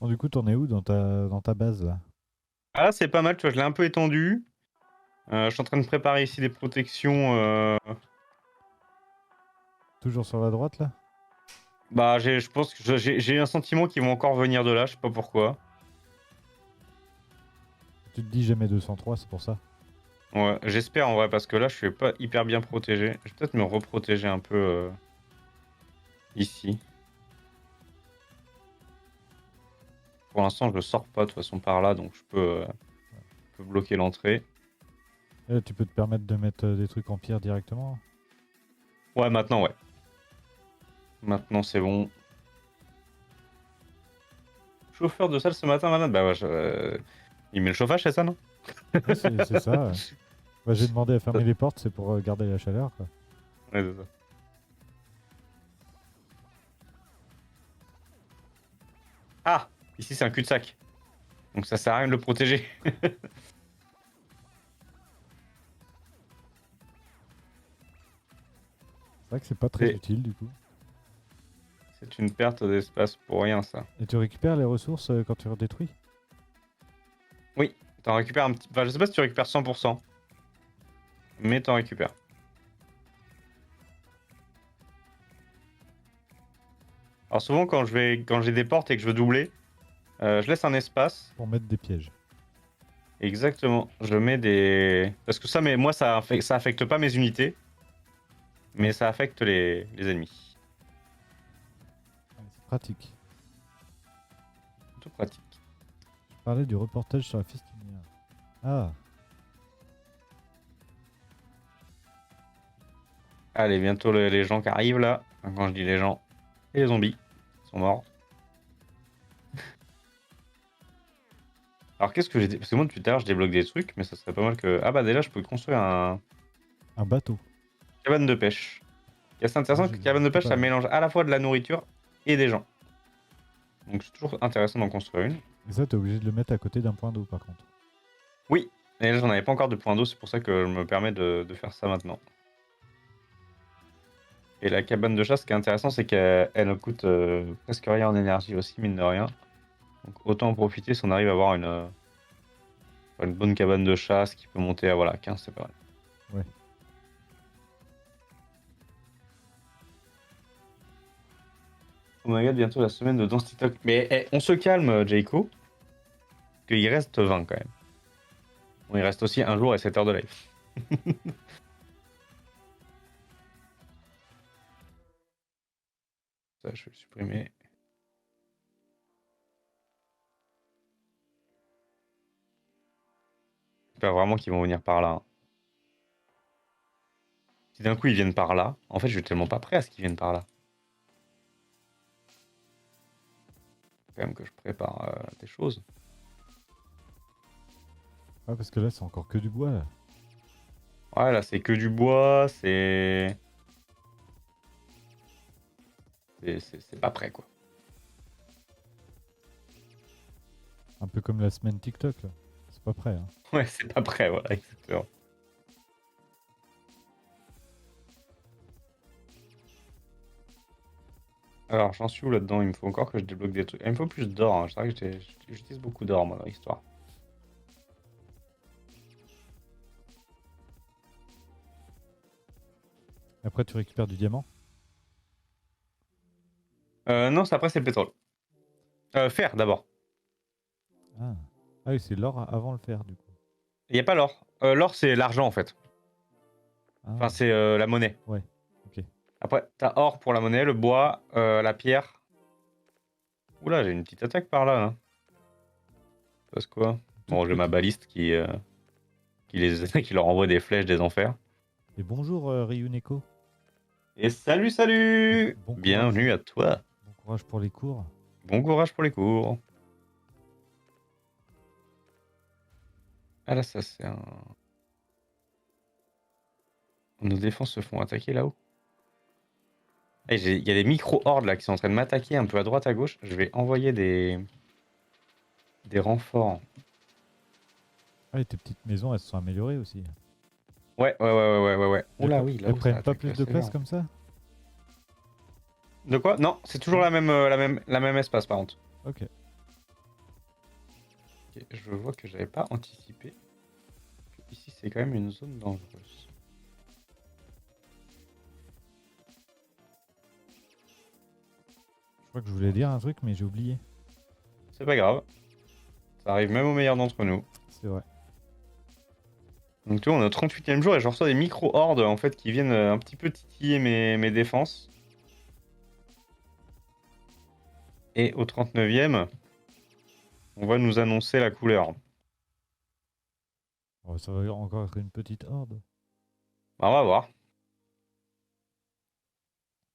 Bon, du coup, t'en es où dans ta base là? Ah, là, c'est pas mal, tu vois, je l'ai un peu étendu. Je suis en train de préparer ici des protections. Toujours sur la droite là? Bah, je pense que j'ai un sentiment qu'ils vont encore venir de là, je sais pas pourquoi. Tu te dis jamais 203, c'est pour ça. Ouais, j'espère en vrai, parce que là, je suis pas hyper bien protégé. Je vais peut-être me reprotéger un peu ici. Pour l'instant, je ne sors pas de toute façon par là, donc je peux bloquer l'entrée. Et là, tu peux te permettre de mettre des trucs en pierre directement. Ouais, maintenant, ouais. Maintenant, c'est bon. Chauffeur de salle ce matin, madame? Bah ouais, il met le chauffage, c'est ça, non? Ouais, c'est ça. Ouais. Bah, j'ai demandé à fermer les portes, c'est pour garder la chaleur, quoi. Ouais, c'est ça. Ah! Ici, c'est un cul-de-sac. Donc ça sert à rien de le protéger. C'est vrai que c'est pas très Et- utile du coup. C'est une perte d'espace pour rien, ça. Et tu récupères les ressources quand tu redétruis? Oui, t'en récupères un petit... Enfin, je sais pas si tu récupères 100%. Mais t'en récupères. Alors souvent, quand j'ai des portes et que je veux doubler, je laisse un espace. Pour mettre des pièges. Exactement. Je mets des... Parce que ça, mais moi, ça affecte pas mes unités. Mais ça affecte les ennemis. Ouais, c'est pratique. Plutôt pratique. Je parlais du reportage sur la fistinière. Ah, Allez, bientôt les gens qui arrivent là. Enfin, quand je dis les gens, et les zombies. Ils sont morts. Alors qu'est-ce que j'ai... Parce que moi, depuis tout à l'heure, je débloque des trucs, mais ça serait pas mal que... Ah bah déjà, je peux construire un... un bateau. cabane de pêche. Et c'est intéressant que cabane de pêche, ça mélange à la fois de la nourriture et des gens. Donc c'est toujours intéressant d'en construire une. Et ça, t'es obligé de le mettre à côté d'un point d'eau par contre. Oui, et là j'en avais pas encore de point d'eau, c'est pour ça que je me permets de faire ça maintenant. Et la cabane de chasse, ce qui est intéressant, c'est qu'elle ne coûte presque rien en énergie aussi, mine de rien. Donc autant en profiter si on arrive à avoir une bonne cabane de chasse qui peut monter à voilà, 15, c'est pas mal. Ouais. Oh my god, bientôt la semaine de Danse TikTok. Mais on se calme, Jayco. Parce qu'il reste 20 quand même. Bon, il reste aussi un jour et 7 heures de live. Ça, je vais le supprimer. J'espère vraiment qu'ils vont venir par là, hein. Si d'un coup ils viennent par là, en fait, je suis tellement pas prêt à ce qu'ils viennent par là. Faut quand même que je prépare des choses. Ah, parce que là, c'est encore que du bois là. Ouais, là, c'est que du bois, c'est... C'est pas prêt, quoi. Un peu comme la semaine TikTok, là. C'est pas prêt, hein. Ouais, c'est pas prêt, voilà, exactement. Alors, j'en suis où là-dedans? Il me faut encore que je débloque des trucs. Il me faut plus d'or, hein. C'est vrai que j'utilise beaucoup d'or, moi, dans l'histoire. Après, tu récupères du diamant. Non, après, c'est le pétrole. Fer, d'abord. Ah, ah oui, c'est l'or avant le fer, du coup. Il n'y a pas l'or. L'or, c'est l'argent, en fait. Ah, Enfin, c'est la monnaie. ouais, ok. Après, t'as or pour la monnaie, le bois, la pierre. Oula, j'ai une petite attaque par là. Hein. Passe quoi? Bon, j'ai ma baliste qui leur envoie des flèches des enfers. Et bonjour, Ryuneko. Et salut, salut! Bon courage. Bienvenue à toi. Bon courage pour les cours. Bon courage pour les cours. Ah là, ça c'est un... Nos défenses se font attaquer là-haut. Il y a des micro-hordes là qui sont en train de m'attaquer un peu à droite à gauche. Je vais envoyer des renforts. Ah, et tes petites maisons, elles se sont améliorées aussi. Ouais. Oula, oui, là Elles prennent pas plus de place comme ça? De quoi? Non, c'est toujours la même espace par contre. Ok. Ok, je vois que j'avais pas anticipé. Ici, c'est quand même une zone dangereuse. Je crois que je voulais dire un truc, mais j'ai oublié. C'est pas grave. Ça arrive même aux meilleurs d'entre nous. C'est vrai. Donc tu vois, on est au 38e jour et je reçois des micro-hordes en fait qui viennent un petit peu titiller mes défenses. Et au 39e, on va nous annoncer la couleur. Oh, ça va encore être une petite horde. Bah, on va voir.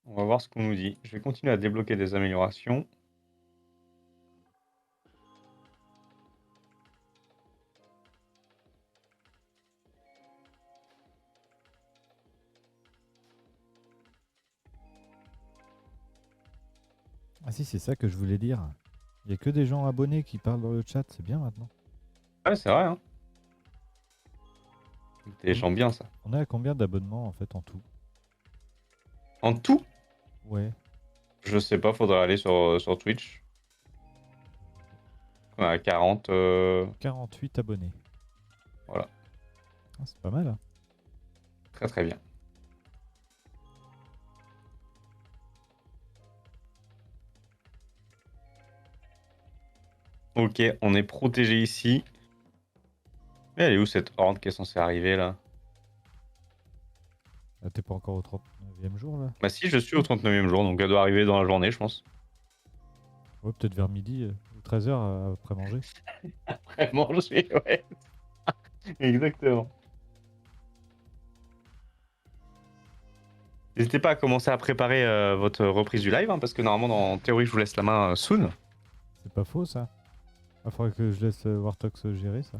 On va voir ce qu'on nous dit. Je vais continuer à débloquer des améliorations. Ah si, c'est ça que je voulais dire. Il y a que des gens abonnés qui parlent dans le chat, c'est bien maintenant. Ouais, c'est vrai, hein. T'es gens bien ça. On est à combien d'abonnements en fait en tout? En tout, Ouais. je sais pas, faudrait aller sur Twitch. On a 40. 48 abonnés. Voilà, Ah, c'est pas mal. Hein. très très bien. Ok, on est protégé ici. Mais elle est où cette horde qui est censée arriver là? Ah, t'es pas encore au 39e jour là? Bah si, je suis au 39e jour, donc elle doit arriver dans la journée, je pense. Ouais, peut-être vers midi ou 13h après manger. Après manger, ouais. Exactement. N'hésitez pas à commencer à préparer votre reprise du live, hein, parce que normalement, en théorie, je vous laisse la main soon. C'est pas faux ça. Il faudrait que je laisse Wartox gérer ça.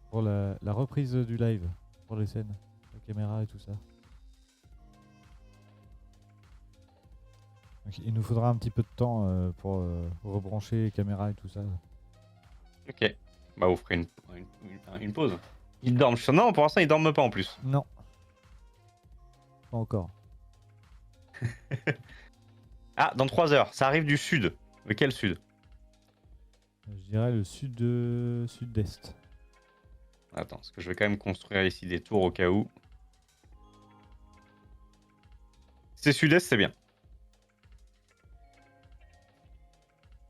Pour la reprise du live, pour les scènes, la caméra et tout ça. Donc, il nous faudra un petit peu de temps pour rebrancher les caméras et tout ça. Ok. Bah, vous ferez une pause. Ils dorment. Non, pour l'instant, ils dorment pas en plus. Non. Pas encore. Ah, dans 3 heures. Ça arrive du sud. De quel sud? Je dirais le sud-est. Attends, parce que je vais quand même construire ici des tours au cas où. C'est sud-est, c'est bien.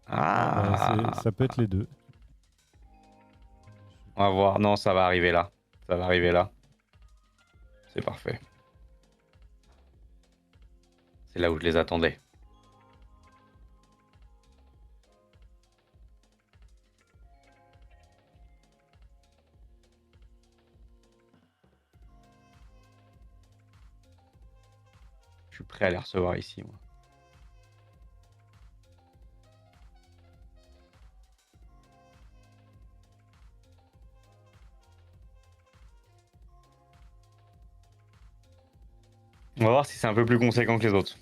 Ah, Ça peut être les deux. on va voir. Non, ça va arriver là. Ça va arriver là. C'est parfait. C'est là où je les attendais. Je suis prêt à les recevoir ici, moi. On va voir si c'est un peu plus conséquent que les autres.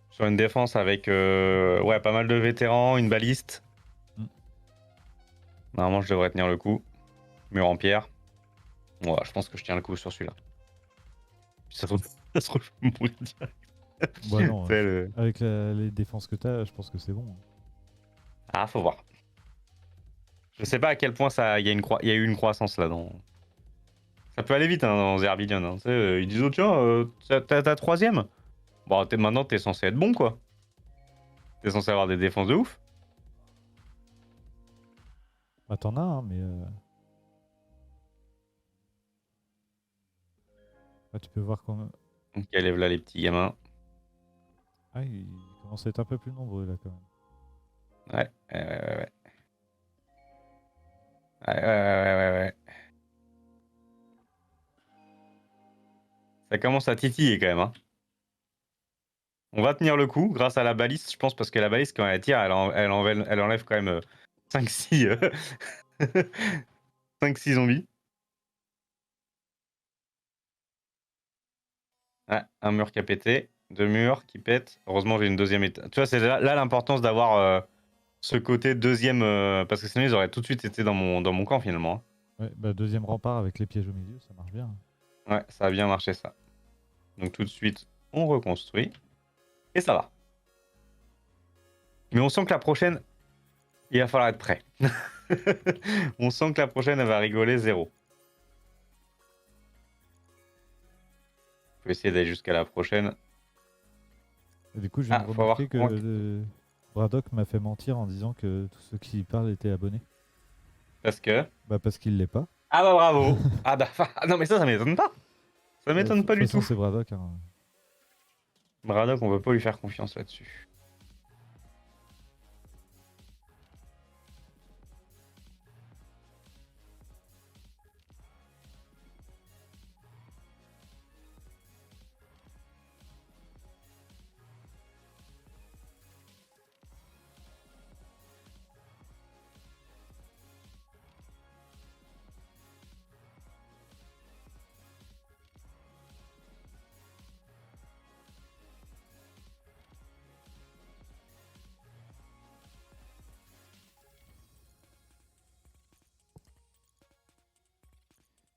Sur une défense avec ouais, pas mal de vétérans, une baliste. Mm. Normalement, je devrais tenir le coup. Mur en pierre. Ouais, je pense que je tiens le coup sur celui-là. Ça se trouve, je vais mourir direct. Bah non, C'est le- avec les défenses que t'as, je pense que c'est bon. Ah, faut voir. Je sais pas à quel point ça, il y a eu une croissance là-dedans. Ça peut aller vite hein, dans Zerbinion. Hein. Tu sais, ils disent oh, tiens, t'as troisième. Bon, maintenant t'es censé être bon quoi. T'es censé avoir des défenses de ouf. Bah t'en as, hein, mais... Ah, tu peux voir comment... Donc élève là les petits gamins. Ah, ils commencent à être un peu plus nombreux là quand même. Ouais. Ouais. Ça commence à titiller quand même. Hein. On va tenir le coup grâce à la baliste, je pense, parce que la baliste, quand elle tire, elle enlève quand même 5-6 5-6 zombies. Ouais, un mur qui a pété, 2 murs qui pètent. Heureusement, j'ai une deuxième étape. Tu vois, c'est là l'importance d'avoir ce côté deuxième, parce que sinon ils auraient tout de suite été dans mon camp finalement. Hein. Ouais, bah deuxième rempart avec les pièges au milieu, ça marche bien. Ouais, ça a bien marché ça. Donc tout de suite, on reconstruit. Et ça va. Mais on sent que la prochaine, il va falloir être prêt. On sent que la prochaine, elle va rigoler zéro. Je vais essayer d'aller jusqu'à la prochaine. Et du coup, je viens de faut avoir remarquer que Braddock m'a fait mentir en disant que tous ceux qui y parlent étaient abonnés. Parce que... Bah parce qu'il l'est pas. Ah bah bravo. Ah bah non mais ça m'étonne pas. Ça m'étonne pas De du toute façon, tout. c'est Braddock. Hein. Braddock, on peut pas lui faire confiance là-dessus.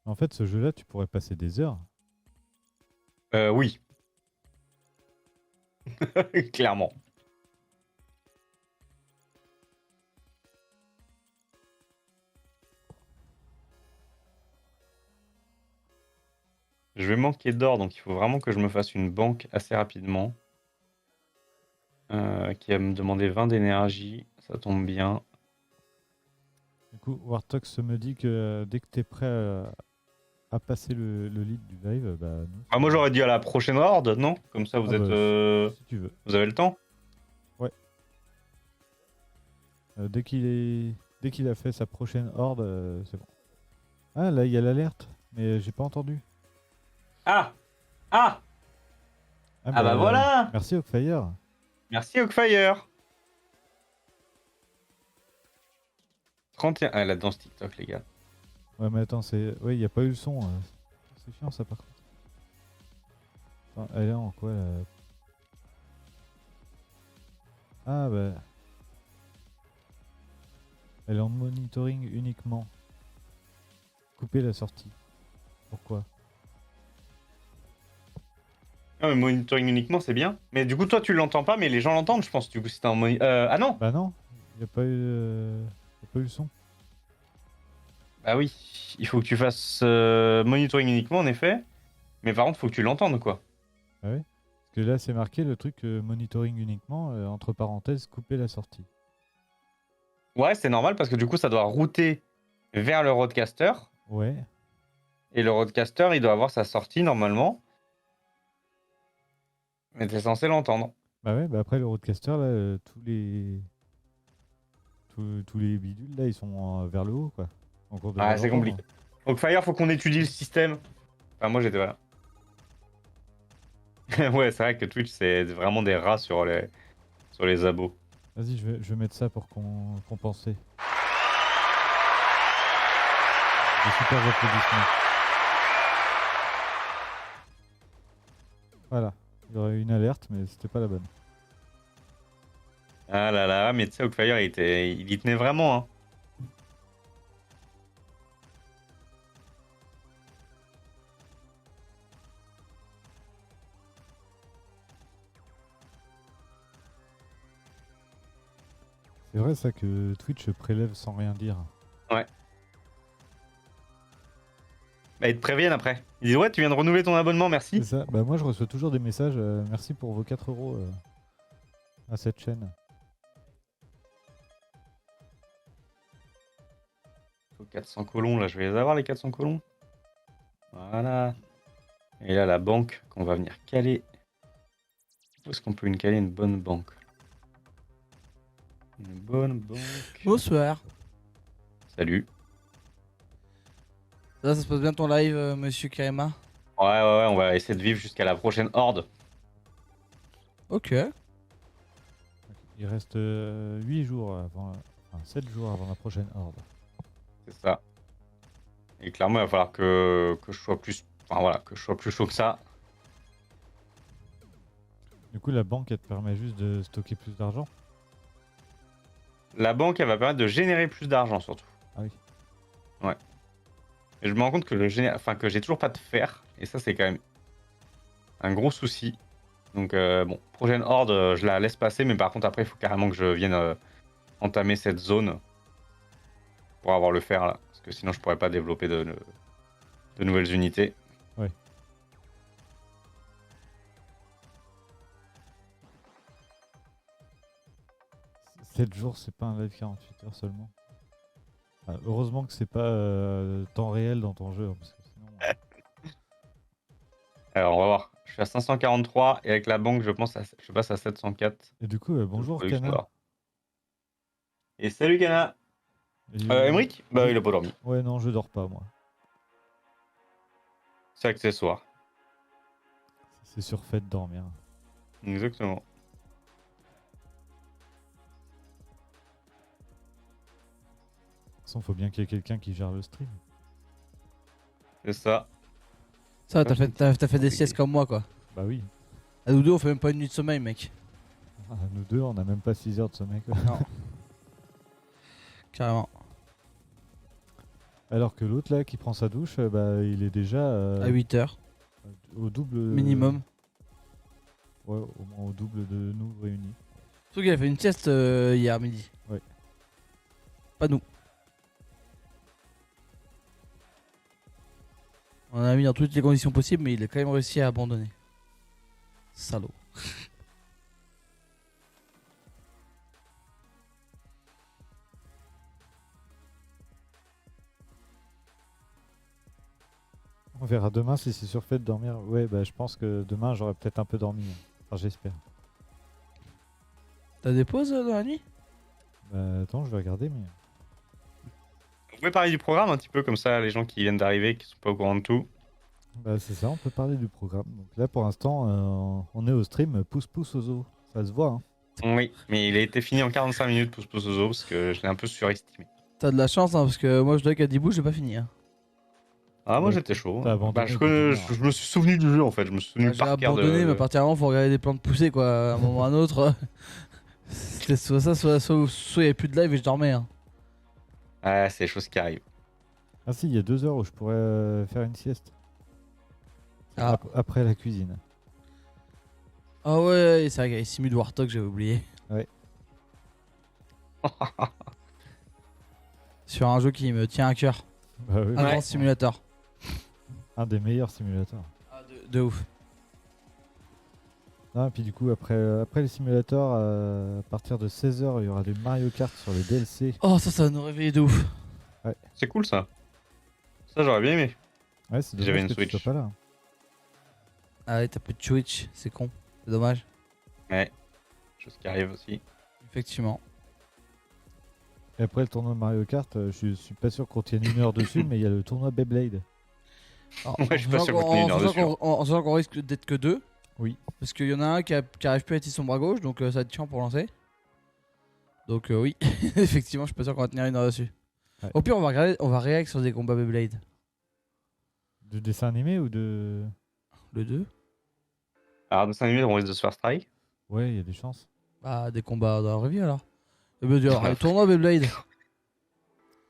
En fait, ce jeu-là, tu pourrais passer des heures. Oui. Clairement. Je vais manquer d'or, donc il faut vraiment que je me fasse une banque assez rapidement. Qui va me demander 20 d'énergie. Ça tombe bien. Du coup, Wartox me dit que dès que t'es prêt à passer le lead du live, bah nous... Ah, moi j'aurais dit à la prochaine horde, non? Comme ça vous Ah êtes... bah, si tu veux. Vous avez le temps? Dès qu'il a fait sa prochaine horde, c'est bon. Ah là, il y a l'alerte, mais j'ai pas entendu. Ah! Ah! Ah bah voilà! Merci Oakfire. Merci Oakfire! 31... Ah, la danse TikTok, les gars. Ouais, mais attends, c'est... Ouais, il n'y a pas eu le son. C'est chiant, ça, par contre. Attends, elle est en quoi, là? Ah, bah... Elle est en monitoring uniquement. Couper la sortie. Pourquoi? Ah, mais monitoring uniquement, c'est bien. Mais du coup, toi, tu l'entends pas, mais les gens l'entendent, je pense. Du coup, si t'es en ah non! Bah non, il n'y a pas eu... y a pas eu le son. Bah oui, il faut que tu fasses monitoring uniquement, en effet. Mais par contre, faut que tu l'entendes, quoi. Ah ouais? Parce que là, c'est marqué le truc monitoring uniquement, entre parenthèses, couper la sortie. Ouais, c'est normal, parce que du coup, ça doit router vers le roadcaster. Ouais. Et le roadcaster, il doit avoir sa sortie, normalement. Mais t'es censé l'entendre. Bah ouais, bah après le roadcaster, là, tous les bidules, là, ils sont vers le haut, quoi. Donc on devrait Ah, c'est l'entendre. compliqué. Donc Fire, faut qu'on étudie le système. Enfin, moi, j'étais là. Ouais, c'est vrai que Twitch, c'est vraiment des rats sur les abos. Vas-y, je vais mettre ça pour compenser. Des super applaudissements. Voilà. Il y aurait eu une alerte, mais c'était pas la bonne. Ah là là, mais tu sais, Oakfire, il y tenait vraiment. Hein. C'est vrai ça que Twitch prélève sans rien dire. Bah, ils te préviennent après. Ils disent ouais, tu viens de renouveler ton abonnement, C'est merci. ça. Bah moi je reçois toujours des messages. Merci pour vos 4 euros à cette chaîne. Faut 400 colons, là, je vais les avoir, les 400 colons. Voilà. Et là, la banque qu'on va venir caler. Où est-ce qu'on peut une caler une bonne banque? Une bonne banque. Bonsoir. Salut. Ça se passe bien ton live, monsieur Karima? Ouais, on va essayer de vivre jusqu'à la prochaine horde. Ok. Il reste 8 jours avant. Enfin 7 jours avant la prochaine horde. C'est ça. Et clairement, il va falloir que je sois plus. Enfin voilà, que je sois plus chaud que ça. Du coup la banque elle te permet juste de stocker plus d'argent. La banque, elle va permettre de générer plus d'argent surtout. Ah oui. Ouais. Et je me rends compte que que j'ai toujours pas de fer. Et ça, c'est quand même un gros souci. Donc bon, prochaine horde, je la laisse passer. Mais par contre, après, il faut carrément que je vienne entamer cette zone pour avoir le fer là. Parce que sinon, je pourrais pas développer de nouvelles unités. Ouais. « 7 jours, c'est pas un live 48 heures seulement. Ah, heureusement que c'est pas temps réel dans ton jeu. Hein, parce que sinon... Alors, on va voir. Je suis à 543 et avec la banque, je passe à 704. Et du coup, bonjour Faut que je Kana. dors. Et salut Kana. Emric? Bah, il a pas dormi. Ouais, non, je dors pas moi. C'est accessoire. C'est surfait de dormir. Exactement. De toute façon, faut bien qu'il y ait quelqu'un qui gère le stream. C'est ça. Ça, t'as Ouais, fait des siestes comme moi, quoi. Bah oui. À nous deux, on fait même pas une nuit de sommeil, mec. Ah, nous deux, on a même pas 6 heures de sommeil. Quoi. Non. Carrément. Alors que l'autre là qui prend sa douche, bah il est déjà À 8 heures. au double. Minimum. Ouais, au moins au double de nous réunis. Surtout qu'il a fait une sieste hier midi. Ouais. Pas nous. On a mis dans toutes les conditions possibles, mais il a quand même réussi à abandonner. Salaud. On verra demain si c'est surfait de dormir. Ouais, bah je pense que demain j'aurai peut-être un peu dormi. Enfin, j'espère. T'as des pauses dans la nuit? Bah attends, je vais regarder, mais. Vous pouvez parler du programme un petit peu comme ça, les gens qui viennent d'arriver, qui sont pas au courant de tout. Bah c'est ça, on peut parler du programme. Donc là pour l'instant, on est au stream pouce aux os. Ça se voit, hein. Oui, mais il a été fini en 45 minutes, pouce aux os, parce que je l'ai un peu surestimé. T'as de la chance, hein, parce que moi je dois qu'à 10 bouts, j'ai pas fini. Hein. Ah, moi Ouais, j'étais chaud. t'as abandonné Bah, au bout d'une heure. je me suis souvenu du jeu en fait, je me suis souvenu J'ai par cœur abandonné, mais à de. partir d'un moment, faut regarder des plantes pousser, quoi. À un moment ou à un autre. C'était soit ça, soit il y avait plus de live et je dormais. Hein. Ah, c'est des choses qui arrivent. Ah si, il y a 2 heures où je pourrais faire une sieste. Ah. Après la cuisine. Ah ouais, c'est vrai qu'il y avait Simul Warthog, j'avais oublié. Ouais. Sur un jeu qui me tient à cœur. Bah oui. Un Ouais. grand simulateur. Un des meilleurs simulateurs. Ah, de ouf. Ah, et puis du coup, après les simulateurs, à partir de 16h, il y aura des Mario Kart sur les DLC. Oh, ça va nous réveiller de ouf. C'est cool ça. Ça, j'aurais bien aimé. Ouais, c'est J'avais dommage une que tu sois Switch. pas là. Ah ouais, t'as plus de Twitch, c'est con. C'est dommage. Ouais, chose qui arrive aussi. Effectivement. Et après le tournoi de Mario Kart, je suis pas sûr qu'on tienne 1 heure dessus, mais il y a le tournoi Beyblade. Alors, Ouais, je suis pas sûr qu'on ait une heure dessus. En sachant qu'on risque d'être que deux. Oui. Parce qu'il y en a un qui arrive plus à utiliser son bras gauche, donc ça va être chiant pour lancer. Donc oui, effectivement, je suis pas sûr qu'on va tenir 1 heure dessus. Ouais. Au pire, on va réagir sur des combats Beyblade. De dessin animé ou de. Le 2. Alors, dans 5 minutes, on risque de se faire strike. Ouais, il y a des chances. Bah, des combats dans la vraie vie alors. Et bien, dire, allez, tournoi Beyblade.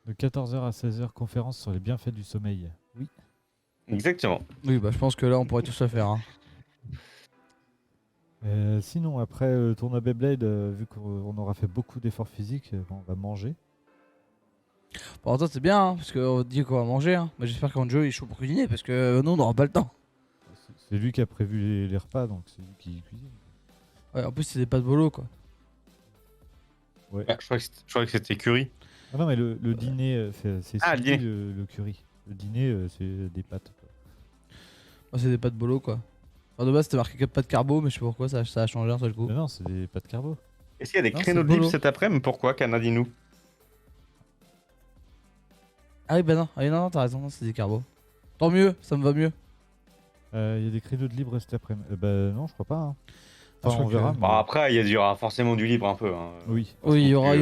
De 14h à 16h, conférence sur les bienfaits du sommeil. Oui. Exactement. Oui, bah, je pense que là, on pourrait tous le faire. Hein. Sinon, après le tournoi Beyblade, vu qu'on aura fait beaucoup d'efforts physiques, on va manger. Bon, toi, c'est bien, hein, parce qu'on dit qu'on va manger. Hein. Mais j'espère qu'Anjo il est chaud pour cuisiner, parce que nous, on n'aura pas le temps. C'est lui qui a prévu les repas, donc c'est lui qui cuisine. Ouais, en plus, c'est des pâtes bolo, quoi. Ouais. Ah, je crois que c'était curry. Ah non, mais le dîner, c'est Ah, le cité dîner. le curry. Le dîner, c'est des pâtes. Quoi. Ouais, c'est des pâtes bolo, quoi. Enfin, de base, c'était marqué que pâtes carbo, mais je sais pas pourquoi ça a changé un seul coup. Mais non, c'est des pâtes carbo. Est-ce qu'il y a des Non, créneaux c'est de libre bolo. cet après-midi? Pourquoi, Canadinou? Ah oui, bah non, ah, oui, non, t'as raison, non, c'est des carbos. Tant mieux, ça me va mieux. Il y a des créneaux de libre cet après-midi. Bah non, je crois pas. Hein. Ah, je Enfin, on crois que- verra. Bon, mais- après, il y aura forcément du libre un peu. Hein. Oui. Oui, il y aura,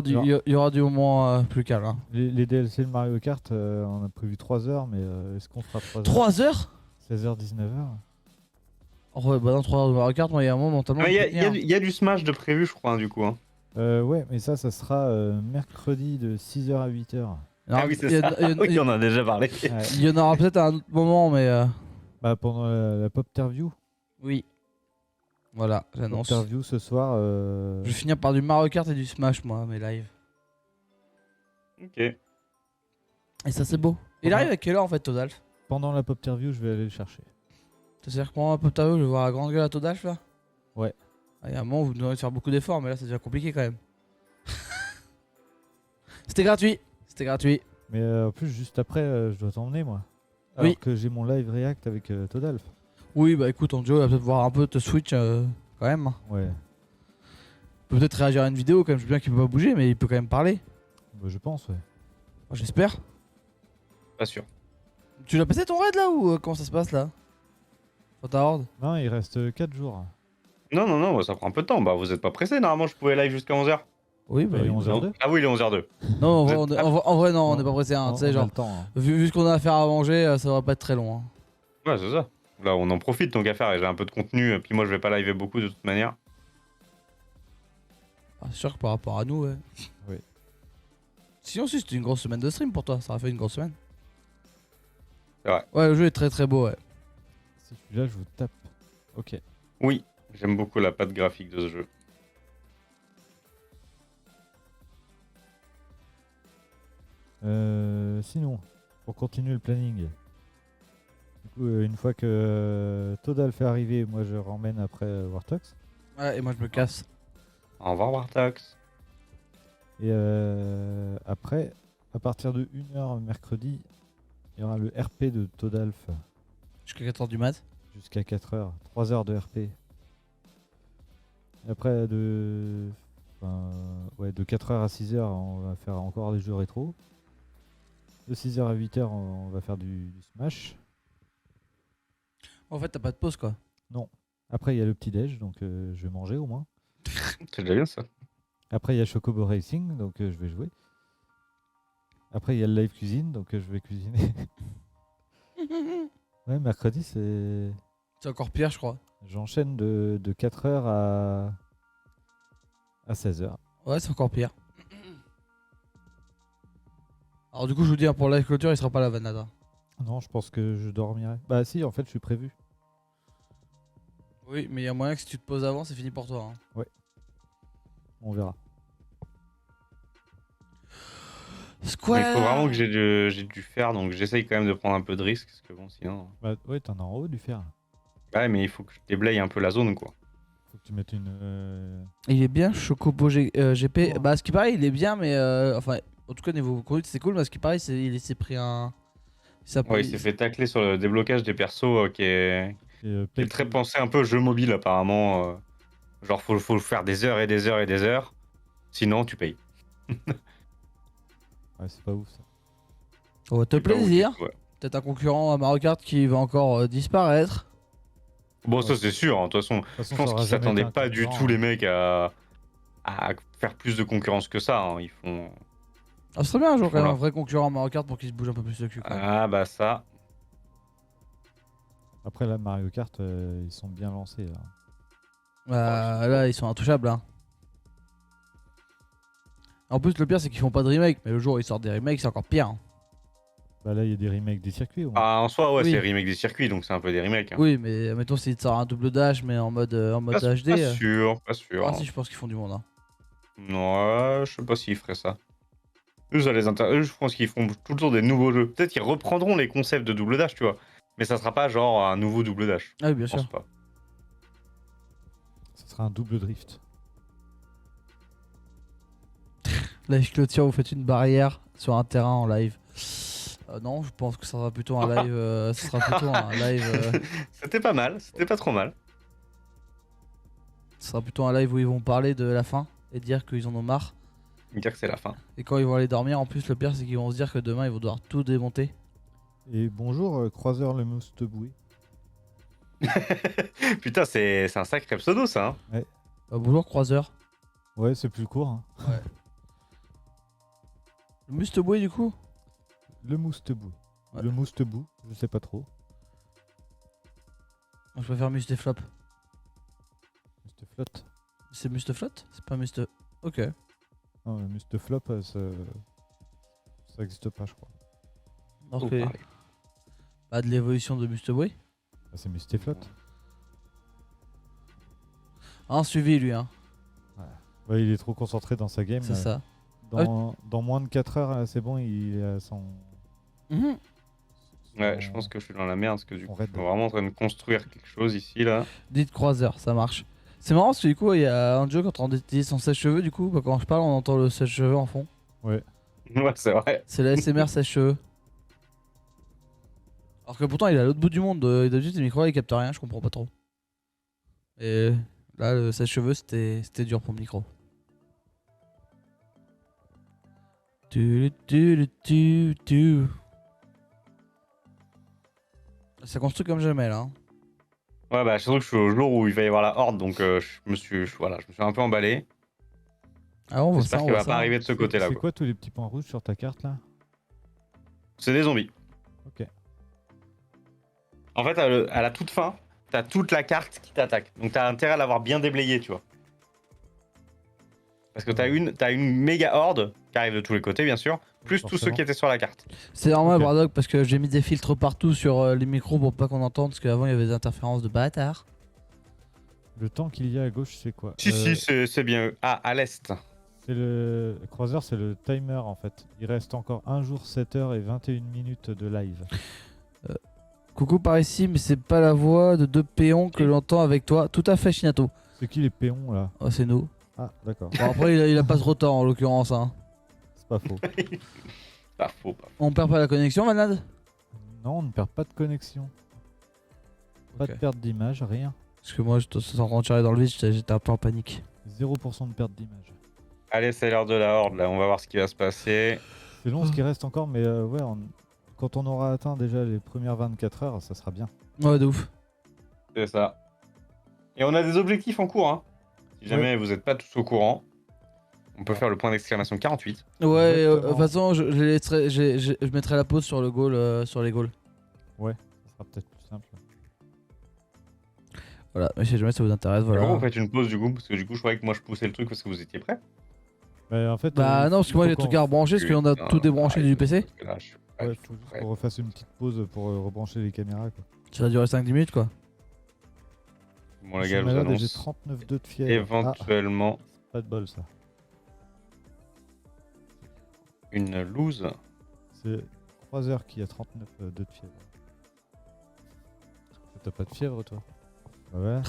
Donc, il y aura du moment plus calme. Hein. Les DLC de Mario Kart, on a prévu 3 heures, mais est-ce qu'on fera 3 heures 3 heures 16h, 19h Oh ouais, bah dans 3 heures de Mario Kart, moi, il y a un moment mentalement. Mais je il peux tenir. y a du Smash de prévu, je crois, hein, du coup. Hein. Ouais, mais ça sera mercredi de 6h à 8h. Ah oui, c'est il y en- ça. il y en- Oui, on en a déjà parlé. il y en aura peut-être à un autre moment, mais. Bah, pendant la Pop Interview. Oui. Voilà, j'annonce. Interview ce soir. Je vais finir par du Mario Kart et du Smash, moi, mes lives. Ok. Et ça, c'est beau. Il arrive à quelle heure en fait, Todalf? Pendant la Pop Interview, je vais aller le chercher. C'est-à-dire que pendant un peu de je vais voir la grande gueule à Todalf là? Ouais. Ah, il y a un moment où vous devez faire beaucoup d'efforts, mais là, c'est déjà compliqué quand même. C'était gratuit. C'était gratuit. Mais en plus, juste après, je dois t'emmener, moi. Alors Oui. que j'ai mon live react avec Todalf. Oui, bah écoute, Anjo va peut-être voir un peu te switch quand même. Ouais, Il peut peut-être réagir à une vidéo, quand même. Je sais bien qu'il peut pas bouger, mais il peut quand même parler. bah, je pense, ouais. Moi, j'espère. Pas sûr. Tu l'as passé ton raid là ou comment ça se passe là? Sur ta horde? Non, il reste 4 jours. Non, non, non, ça prend un peu de temps. Bah, vous êtes pas pressé. Normalement, je pouvais live jusqu'à 11h. Oui, bah Il est oui. 11h02. Ah oui, il est 11h02. Non, en vrai, Vous êtes- en vrai, non, on n'est pas pressé. Hein, tu sais, On a genre, le temps. Hein. vu ce qu'on a à faire à manger, ça devrait pas être très long. Hein. Ouais, c'est ça. Là, on en profite tant qu'à faire. Et j'ai un peu de contenu. Puis moi, je vais pas live beaucoup de toute manière. Ah, c'est sûr que par rapport à nous, ouais. Oui. Sinon, si c'était une grosse semaine de stream pour toi, ça aurait fait une grosse semaine. C'est vrai. Ouais, le jeu est très très beau, ouais. Si je suis là, je vous tape. Ok. Oui, j'aime beaucoup la patte graphique de ce jeu. Sinon, pour continuer le planning. Du coup, une fois que Todalf est arrivé, moi je ramène après Wartox. Ouais, et moi je me casse. Au revoir, Wartox. Et après, à partir de 1h mercredi, il y aura le RP de Todalf Jusqu'à 4h du mat. jusqu'à 4h. 3 heures de RP. Et après, de 4h à 6h, on va faire encore des jeux rétro. De 6h à 8h, on va faire du Smash. En fait, t'as pas de pause quoi. Après, il y a le petit-déj, donc je vais manger au moins. C'est déjà bien ça. Après, il y a Chocobo Racing, donc je vais jouer. Après, il y a le live cuisine, donc je vais cuisiner. Ouais, mercredi, c'est. C'est encore pire, je crois. J'enchaîne de 4h à 16h. Ouais, c'est encore pire. Alors, du coup, je vous dis, hein, pour la clôture, il sera pas là, Vanada. Non, je pense que je dormirai. Bah, si, en fait, je suis prévu. Oui, mais il y a moyen que si tu te poses avant, c'est fini pour toi. Hein. On verra. Il faut vraiment que j'ai dû faire, donc j'essaye quand même de prendre un peu de risque, parce que bon, sinon. Bah, ouais, t'en as en haut du fer. Ouais, mais il faut que je déblaye un peu la zone, quoi. Faut que tu mettes une. Il est bien, Chocobo GP. Oh. Bah, ce qui paraît, il est bien, mais enfin, en tout cas, niveau conduite, c'est cool. Mais ce qui paraît, il s'est pris un. Ouais, il s'est fait tacler sur le déblocage des persos qui est très pensé un peu jeu mobile, apparemment. Genre, faut faire des heures et des heures et des heures, sinon tu payes. Ouais, c'est pas ouf ça. On va te C'est pas ouf, plaisir. ouais. Peut-être un concurrent à Mario Kart qui va encore disparaître. Bon, ça c'est sûr, hein, de toute façon. De toute façon, Je pense ça aura qu'ils jamais s'attendaient été un pas du concurrent, tout, les hein. mecs, à faire plus de concurrence que ça. Hein. Ils font. Ah, ce serait bien un jour quand même Voilà. un vrai concurrent à Mario Kart pour qu'il se bouge un peu plus le cul. Quoi. Ah, bah ça. Après, là, Mario Kart, ils sont bien lancés. Là. Là, ils sont intouchables. Hein. En plus, le pire, c'est qu'ils font pas de remake. Mais le jour où ils sortent des remakes, c'est encore pire. Hein. Bah, là, il y a des remakes des circuits. Au moins. Ah, en soi, ouais, Oui. c'est remake des circuits, donc c'est un peu des remakes. Hein. Oui, mais mettons, s'ils te sortent un double dash, mais en mode Pas, HD. pas sûr, pas sûr. Ah, si, je pense qu'ils font du monde. Hein. Non, je sais pas s'ils feraient ça. Eux, eux, je pense qu'ils feront tout le temps des nouveaux jeux. Peut-être qu'ils reprendront les concepts de double dash, tu vois. Mais ça sera pas genre un nouveau double dash. Ah, oui, bien Je pense sûr. pas. Ça sera un double drift. Live clôture, vous faites une barrière sur un terrain en live. Non, je pense que ça sera plutôt un live. Ce sera plutôt un live. C'était pas mal, c'était pas trop mal. Ce sera plutôt un live où ils vont parler de la fin et dire qu'ils en ont marre. Dire que c'est la fin. Et quand ils vont aller dormir, en plus, le pire, c'est qu'ils vont se dire que demain, ils vont devoir tout démonter. Et bonjour, Croiseur le Mousteboué. Putain, c'est un sacré pseudo, ça. Hein. Bonjour, croiseur. Ouais, c'est plus court. Hein. Le Musteboué, du coup. Le Mousteboué. Ouais. Le Moustebou, je sais pas trop. Moi, je préfère Musteflop. Musteflot. C'est Musteflot? C'est pas Muste. Ok. Non, mais Musteflop, ça existe pas, je crois. Ok. pareil. Bah, de l'évolution de Musteboué. Ah, c'est Musteflot. Un suivi, lui, hein. Ouais, il est trop concentré dans sa game. C'est ça. Dans moins de 4 heures, là, c'est bon, il a son. Mhm. Ouais, je pense que je suis dans la merde parce que du On coup, je raid. suis vraiment en train de construire quelque chose ici, là. Dites croiseur, ça marche. C'est marrant parce que du coup, il y a un jeu quand on utilise son sèche-cheveux, du coup, bah, quand je parle, on entend le sèche-cheveux en fond. Ouais, c'est vrai. C'est le SMR sèche-cheveux. Alors que pourtant, il est à l'autre bout du monde. Et d'habitude, le micro, il capte rien, je comprends pas trop. Et là, le sèche-cheveux, c'était dur pour le micro. Ça construit comme jamais là. Hein. Ouais, bah, surtout que je suis au jour où il va y avoir la horde, donc voilà, je me suis un peu emballé. Ah, on voit ça, J'espère on qu'il voit va ça. pas arriver de ce côté-là. C'est Quoi. quoi tous les petits points rouges sur ta carte là? C'est des zombies. Ok. En fait, à la toute fin, t'as toute la carte qui t'attaque. Donc t'as intérêt à l'avoir bien déblayé, tu vois. Parce que t'as une méga horde qui arrive de tous les côtés, bien sûr, plus tous ceux Forcément. qui étaient sur la carte. C'est normal, Ok. Bardock, parce que j'ai mis des filtres partout sur les micros pour pas qu'on entende, parce qu'avant il y avait des interférences de bâtard. Le temps qu'il y a à gauche, c'est quoi? Si, c'est bien eux. Ah, à l'est. C'est le croiseur, c'est le timer en fait. Il reste encore 1 jour, 7 heures et 21 minutes de live. Coucou par ici, mais c'est pas la voix de deux péons que l'entend avec toi. Tout à fait, Shinato. C'est qui les péons là? Oh, c'est nous. Ah, d'accord. Bon, après, il a pas trop tort en l'occurrence. Hein. C'est pas faux. Pas faux, pas faux. On perd pas la connexion, Manad? Non, on ne perd pas de connexion. Pas Ok. de perte d'image, rien. Parce que moi, je suis en train de tirer dans le vide, j'étais un peu en panique. 0% de perte d'image. Allez, c'est l'heure de la horde, là. On va voir ce qui va se passer. C'est long ce qui reste encore, mais ouais, quand on aura atteint déjà les premières 24 heures, ça sera bien. Ouais, de ouf. C'est ça. Et on a des objectifs en cours, hein. Si jamais vous n'êtes pas tous au courant, on peut faire le point d'exclamation 48. Ouais, de Exactement. toute façon, je mettrai la pause sur le goal, sur les goals. Ça sera peut-être plus simple. Voilà, mais si jamais ça vous intéresse, Voilà. voilà. Vous faites une pause du coup, parce que du coup, je croyais que moi je poussais le truc parce que vous étiez prêts. Mais en fait, Bah non, parce que moi faut j'ai qu'on- tout qu'à rebrancher, parce qu'on a tout débranché du PC. Parce que là, je suis pas Ouais, du faut tout juste prêt. qu'on refasse une petite pause pour rebrancher les caméras. Quoi. Ça va durer 5-10 minutes quoi. Bon, Je les suis gars, je vous malade et j'ai annonce 39,2 de fièvre. éventuellement Ah, pas de bol ça. une loose. C'est Croiseur qui a 39,2 de fièvre. T'as pas de fièvre toi? Ouais.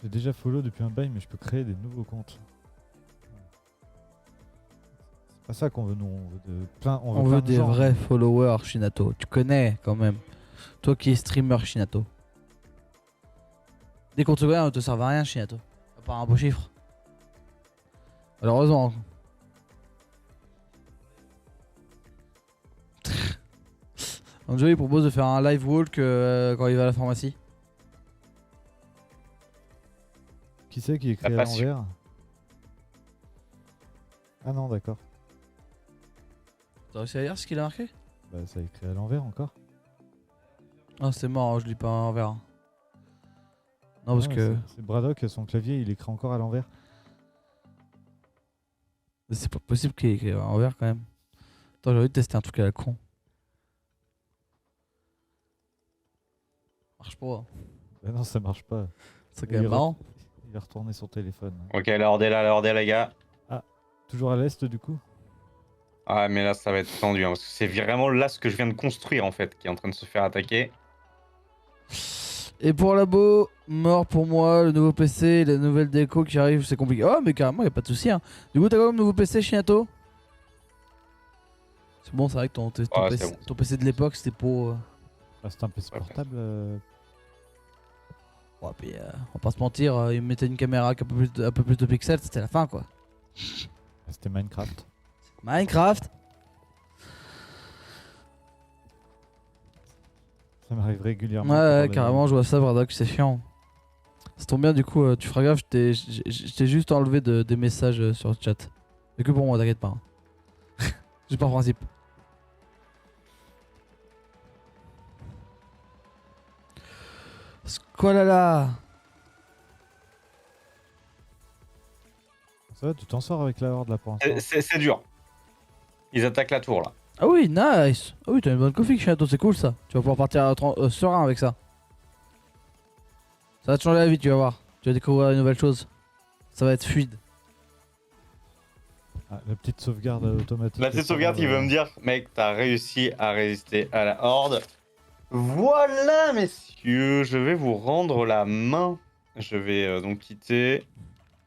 J'ai déjà follow depuis un bail, mais je peux créer des nouveaux comptes. C'est pas ça qu'on veut, nous. On veut plein de des gens. vrais followers, Shinato. Tu connais quand même. Toi qui es streamer, Shinato. Des comptes secondaires ne te servent à rien, Shinato. À part un beau chiffre. Malheureusement. Angelo il propose de faire un live walk quand il va à la pharmacie. Qui c'est qui est écrit à passion. l'envers? Ah non, d'accord. T'as réussi à lire ce qu'il a marqué? Bah, ça a écrit à l'envers encore. Ah, c'est mort, je lis pas en envers. Non, parce Ouais, que. C'est Braddock, son clavier, il écrit encore à l'envers. C'est pas possible qu'il ait écrit en envers quand même. Attends, j'ai envie de tester un truc à la con. Marche pas. Hein. Bah non, ça marche pas. C'est quand même marrant. Il va retourner son téléphone. Ok, l'ordre est là, les gars. Toujours à l'est, du coup. Ah, mais là, ça va être tendu, hein, parce que c'est vraiment là ce que je viens de construire, en fait, qui est en train de se faire attaquer. Et pour Labo, mort pour moi, le nouveau PC, la nouvelle déco qui arrive, c'est compliqué. Oh, mais carrément, y a pas de souci. Hein. Du coup, t'as quoi comme nouveau PC, Chinato? C'est bon, c'est vrai que ton Ouais, PC, c'est bon. ton PC de l'époque, c'était pour. Ah, c'est un PC Ouais, portable. Ouais, puis, on va pas se mentir, il me mettait une caméra avec un peu plus de pixels, c'était la fin quoi. C'était Minecraft. Minecraft. Ça m'arrive régulièrement. Ouais, pendant ouais, les- carrément, je vois ça, Braddock, c'est chiant. Ça tombe bien, du coup, tu feras gaffe, je t'ai juste enlevé des messages sur le chat. Mais que pour moi, t'inquiète pas. Hein. J'ai pas principe. Squalala. Ça va, tu t'en sors avec la horde là pour l'instant. C'est dur. Ils attaquent la tour, là. Ah oui, nice. Ah oui, t'as une bonne config, Chinato, c'est cool ça. Tu vas pouvoir partir serein avec ça. Ça va te changer la vie, tu vas voir. Tu vas découvrir une nouvelle chose. Ça va être fluide. Ah, la petite sauvegarde automatique. La petite sauvegarde, il veut me dire, mec, t'as réussi à résister à la horde. Voilà, messieurs, je vais vous rendre la main. Je vais donc quitter,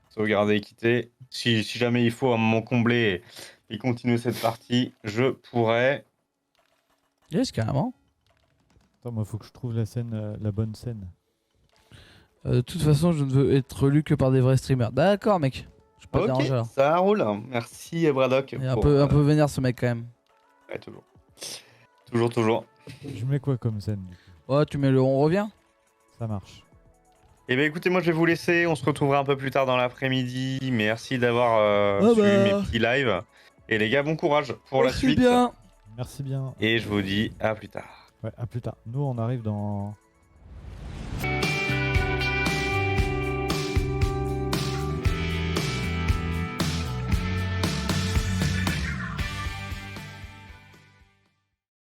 sauvegarder et quitter. Si jamais il faut un moment comblé et continuer cette partie, je pourrais. Yes, carrément. Attends, moi, faut que je trouve la scène, la bonne scène. De toute façon, je ne veux être lu que par des vrais streamers. D'accord, mec. Je peux pas te Ok, déranger alors. ça roule. Merci Braddock. Il est un pour, peu vénère ce mec quand même. ouais, toujours. Toujours. Je mets quoi comme scène du coup? Ouais, tu mets le on revient. Ça marche. Eh bien écoutez, moi je vais vous laisser, on se retrouvera un peu plus tard dans l'après-midi. Merci d'avoir Ah suivi bah. mes petits lives. Et les gars, bon courage pour la Merci suite. bien. Merci bien. Et je vous dis à plus tard. Ouais, à plus tard. Nous, on arrive dans